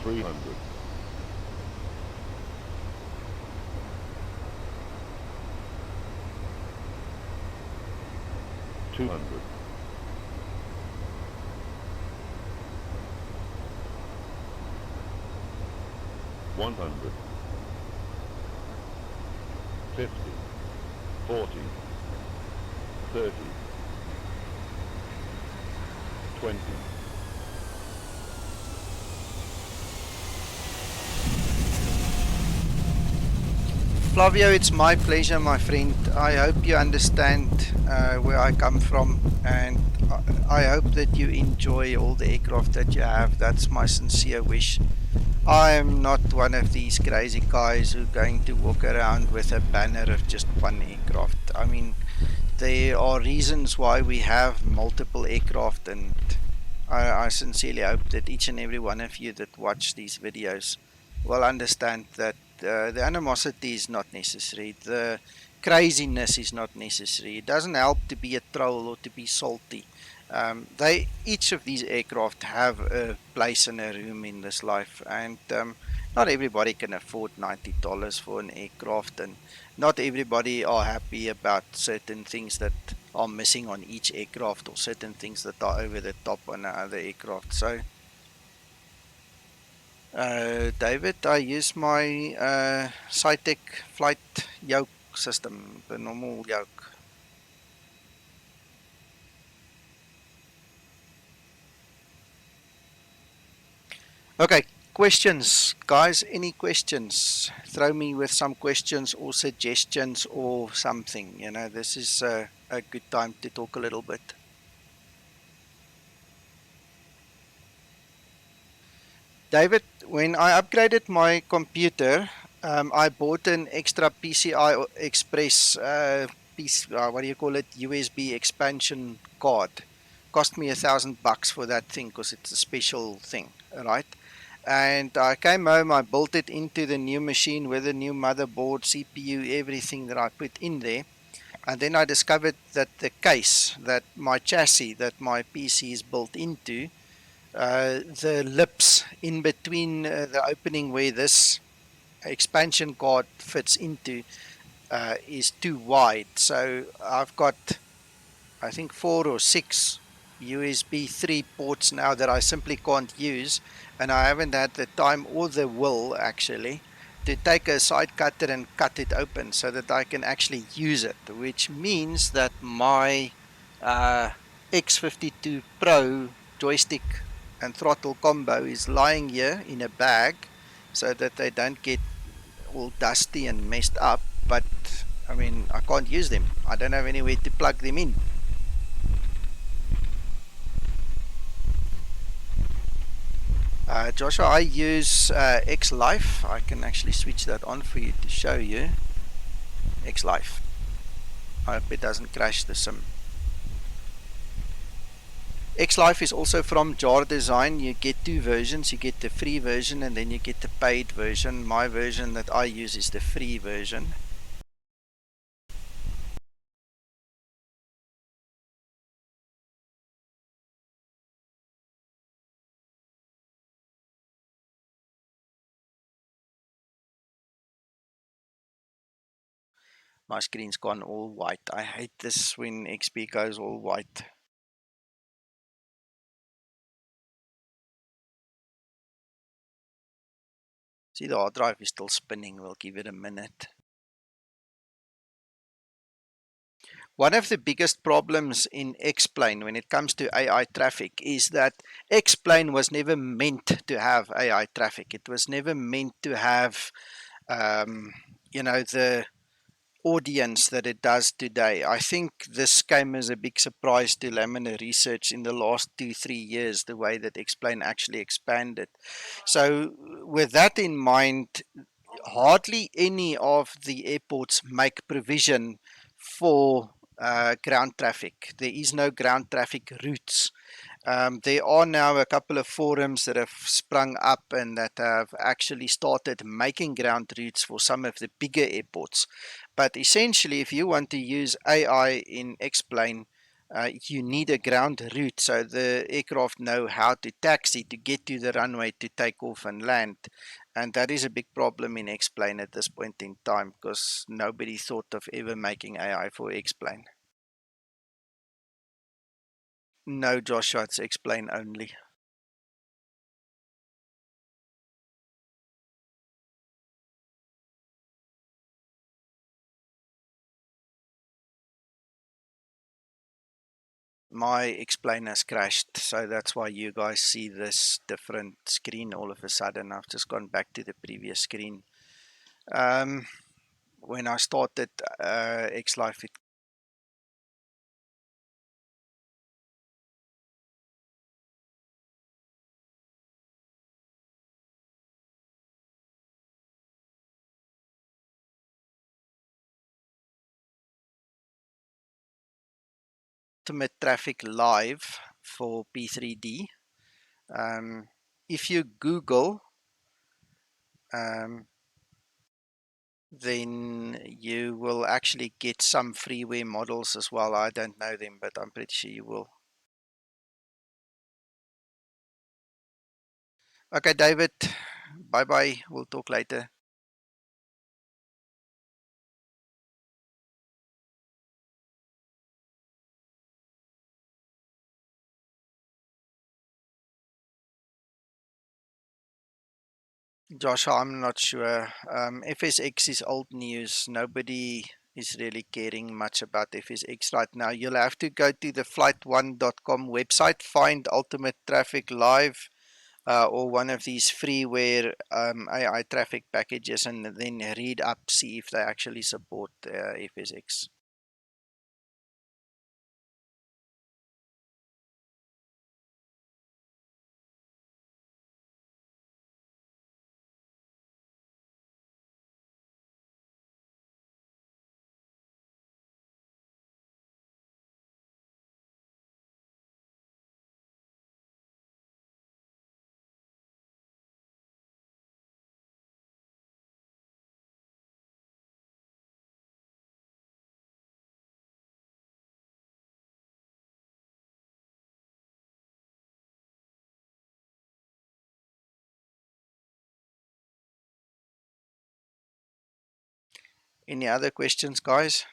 $300, $200, 100, 50, 40, 30, 20. Flavio, it's my pleasure, my friend. I hope you understand where I come from, and I hope that you enjoy all the aircraft that you have. That's my sincere wish. I'm not one of these crazy guys who are going to walk around with a banner of just one aircraft. I mean, there are reasons why we have multiple aircraft, and I sincerely hope that each and every one of you that watch these videos will understand that the animosity is not necessary. The craziness is not necessary. It doesn't help to be a troll or to be salty. Each of these aircraft have a place and a room in this life, and not everybody can afford $90 for an aircraft, and not everybody are happy about certain things that are missing on each aircraft, or certain things that are over the top on other aircraft. So David, I use my Cytec flight yoke system, the normal yoke. Okay, questions, guys. Any questions? Throw me with some questions or suggestions or something. You know, this is a good time to talk a little bit. David, when I upgraded my computer, I bought an extra PCI Express, what do you call it, USB expansion card. Cost me $1,000 for that thing because it's a special thing, right? And I came home, I built it into the new machine with a new motherboard, CPU, everything that I put in there. And then I discovered that the case, that my chassis, that my PC is built into, the lips in between the opening where this expansion card fits into is too wide. So I've got, I think, 4 or 6 USB 3 ports now that I simply can't use, and I haven't had the time or the will actually to take a side cutter and cut it open so that I can actually use it, which means that my X52 Pro joystick and throttle combo is lying here in a bag so that they don't get all dusty and messed up. But I mean, I can't use them. I don't have anywhere to plug them in. Joshua, I use X-Life. I can actually switch that on for you to show you. X-Life. I hope it doesn't crash the sim. X-Life is also from JarDesign. You get 2 versions. You get the free version and then you get the paid version. My version that I use is the free version. My screen's gone all white. I hate this when XP goes all white. See, the hard drive is still spinning. We'll give it a minute. One of the biggest problems in X-Plane when it comes to AI traffic is that X-Plane was never meant to have AI traffic. It was never meant to have, you know, the audience that it does today. I think this came as a big surprise to Laminar Research in the last 2-3 years, the way that X-Plane actually expanded. So with that in mind, hardly any of the airports make provision for ground traffic. There is no ground traffic routes. There are now a couple of forums that have sprung up and that have actually started making ground routes for some of the bigger airports. But essentially, if you want to use AI in X-Plane, you need a ground route so the aircraft know how to taxi to get to the runway to take off and land. And that is a big problem in X-Plane at this point in time because nobody thought of ever making AI for X-Plane. No, Joshua, it's X-Plane only. my explainers crashed, so that's why you guys see this different screen all of a sudden. I've just gone back to the previous screen. When I started X-Life, it ultimate traffic live for P3D. If you Google, then you will actually get some freeware models as well. I don't know them, but I'm pretty sure you will. Okay, David, bye bye. We'll talk later. Josh, I'm not sure. FSX is old news. Nobody is really caring much about FSX right now. You'll have to go to the flight1.com website, find Ultimate Traffic Live, or one of these freeware AI traffic packages, and then read up, see if they actually support FSX. Any other questions, guys?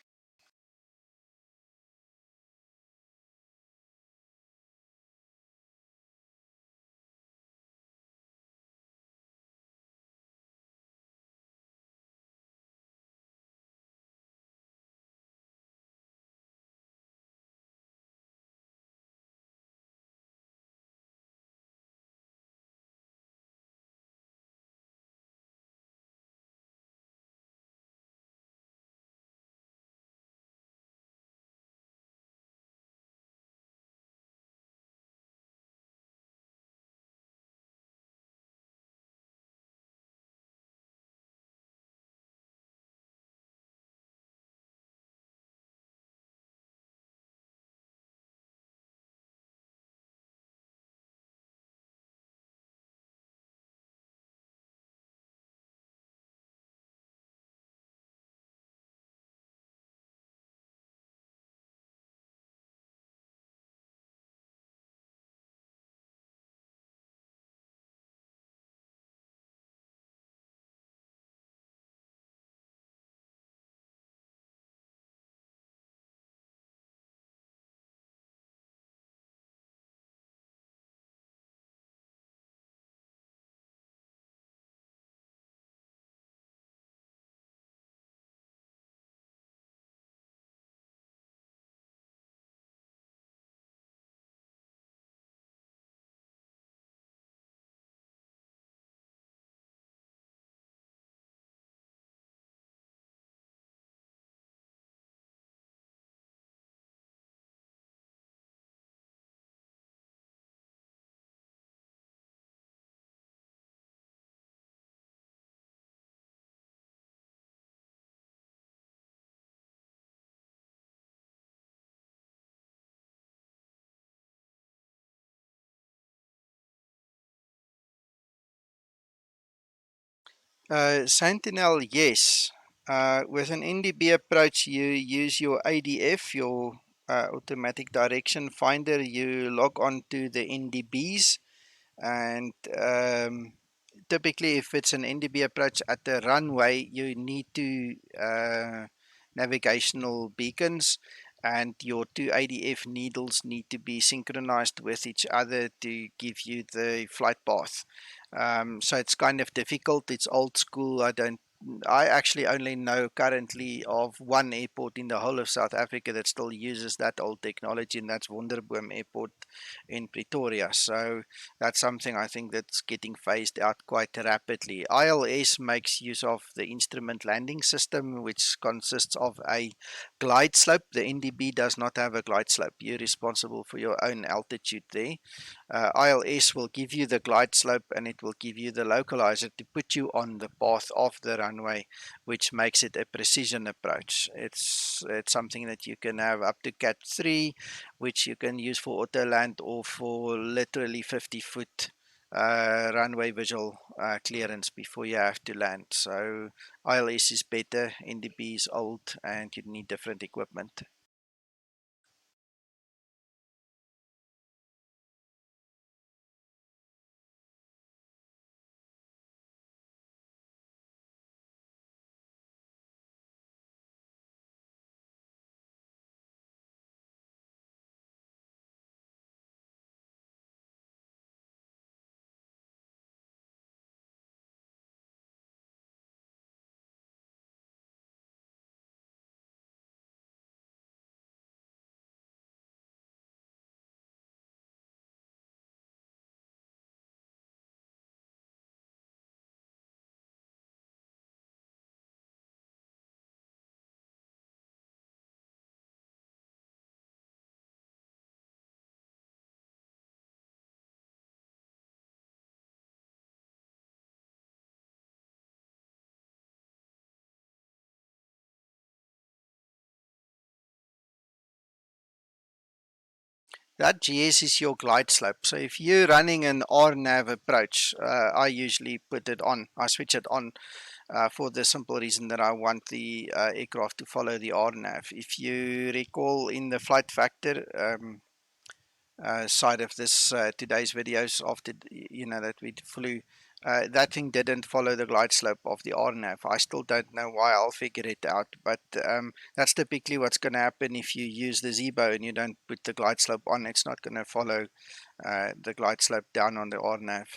Sentinel, yes. With an NDB approach, you use your ADF, your automatic direction finder. You log on to the NDBs, and typically, if it's an NDB approach at the runway, you need to navigational beacons, and your two ADF needles need to be synchronized with each other to give you the flight path. So it's kind of difficult. It's old school. I don't I actually only know currently of one airport in the whole of South Africa that still uses that old technology, and that's Wonderboom Airport in Pretoria. So that's something I think that's getting phased out quite rapidly. ILS makes use of the instrument landing system, which consists of a glide slope. The NDB does not have a glide slope. You're responsible for your own altitude there. ILS will give you the glide slope, and it will give you the localizer to put you on the path of the runway, which makes it a precision approach. It's something that you can have up to Cat 3, which you can use for auto land or for literally 50-foot runway visual clearance before you have to land. So ILS is better, NDB is old, and you need different equipment. That GS is your glide slope. So if you're running an RNAV approach, I usually put it on. I switch it on for the simple reason that I want the aircraft to follow the RNAV. If you recall in the flight factor side of this today's videos after that we flew, that thing didn't follow the glide slope of the RNAV. I still don't know why. I'll figure it out, but that's typically what's going to happen if you use the Zebo and you don't put the glide slope on. It's not going to follow the glide slope down on the RNAV.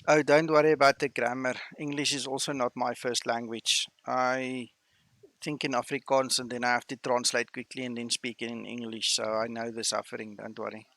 Oh, don't worry about the grammar. English is also not my first language. I think in Afrikaans and then I have to translate quickly and then speak in English. So I know the suffering, don't worry.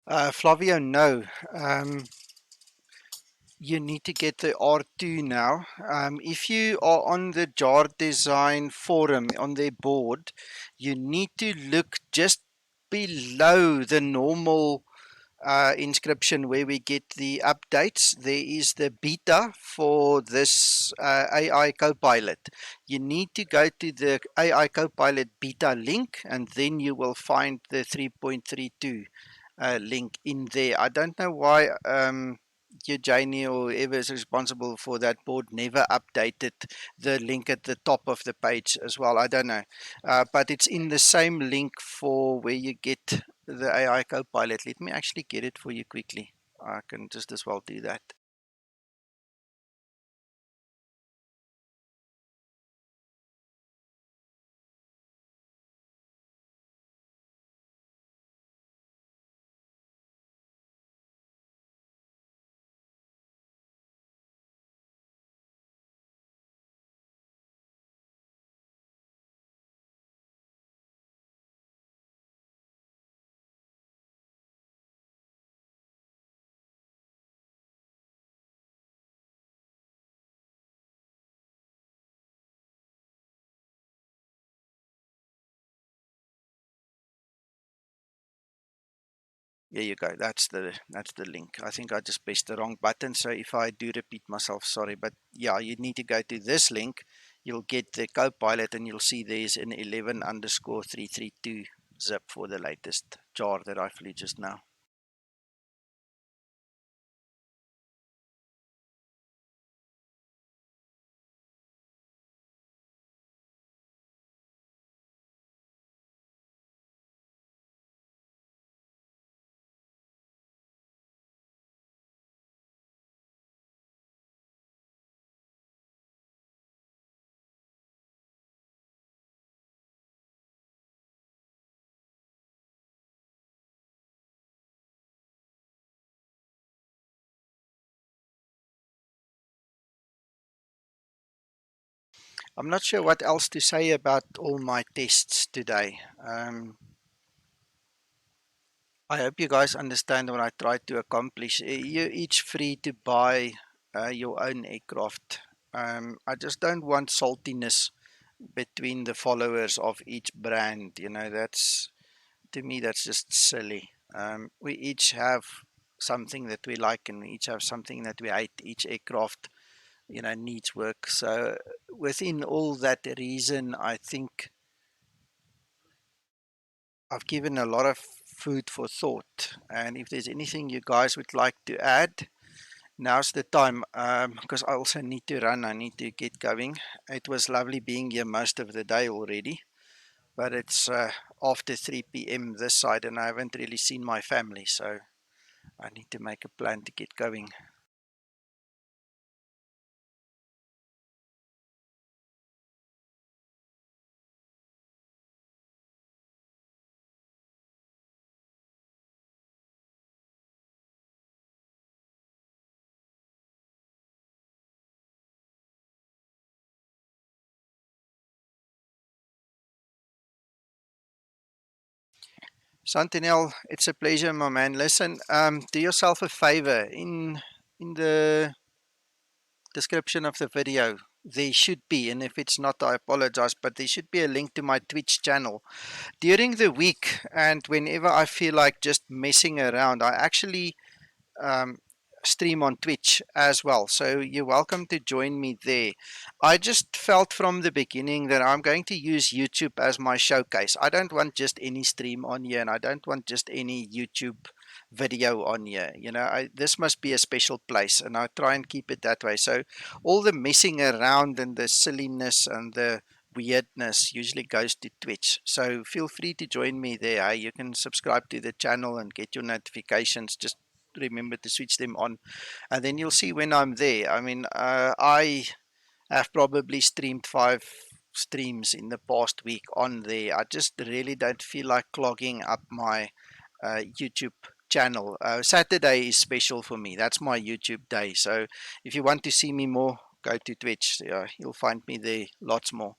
Flavio, no. You need to get the R2 now. If you are on the JarDesign forum on their board, you need to look just below the normal inscription where we get the updates. There is the beta for this AI Copilot. You need to go to the AI Copilot beta link, and then you will find the 3.32 link in there. I don't know why Eugenie or whoever is responsible for that board never updated the link at the top of the page as well. I don't know. But it's in the same link for where you get the AI Copilot. Let me actually get it for you quickly. I can just as well do that. There you go. That's the link. I think I just pressed the wrong button. So if I do repeat myself, sorry. But yeah, you need to go to this link. You'll get the Copilot, and you'll see there's an 11_332 zip for the latest jar that I flew just now. I'm not sure what else to say about all my tests today. I hope you guys understand what I tried to accomplish. You're each free to buy your own aircraft. I just don't want saltiness between the followers of each brand. You know, that's, to me, that's just silly. We each have something that we like, and we each have something that we hate. Each aircraft, you know, needs work. So within all that reason, I think I've given a lot of food for thought. And if there's anything you guys would like to add, now's the time, because I also need to run. I need to get going. It was lovely being here most of the day already, but it's after 3 p.m. this side, and I haven't really seen my family, so I need to make a plan to get going. Santinel, it's a pleasure, my man. Listen, do yourself a favor. In the description of the video, there should be, and if it's not, I apologize, but there should be a link to my Twitch channel. During the week, and whenever I feel like just messing around, I actually um, stream on Twitch as well. So you're welcome to join me there. I just felt from the beginning that I'm going to use YouTube as my showcase. I don't want just any stream on here, and I don't want just any YouTube video on here. You know, this must be a special place, and I try and keep it that way. So all the messing around and the silliness and the weirdness usually goes to Twitch. So feel free to join me there. Hey? You can subscribe to the channel and get your notifications. Just remember to switch them on, and then you'll see when I'm there. I mean, I have probably streamed 5 streams in the past week on there. I just really don't feel like clogging up my YouTube channel. Saturday is special for me. That's my YouTube day. So if you want to see me more, go to Twitch. You'll find me there lots more.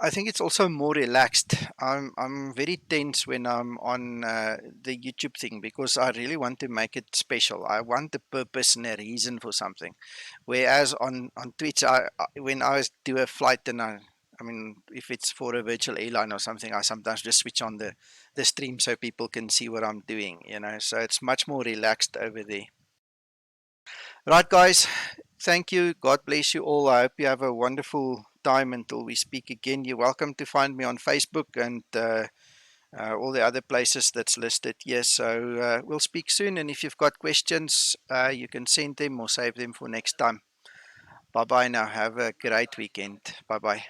I think it's also more relaxed. I'm very tense when I'm on the YouTube thing because I really want to make it special. I want a purpose and a reason for something. Whereas on Twitch, when I do a flight and I mean, if it's for a virtual airline or something, I sometimes just switch on the stream so people can see what I'm doing, you know. So it's much more relaxed over there. Right, guys. Thank you. God bless you all. I hope you have a wonderful time until we speak again. You're welcome to find me on Facebook and all the other places that's listed here. So we'll speak soon. And if you've got questions, you can send them or save them for next time. Bye bye now. Have a great weekend. Bye bye.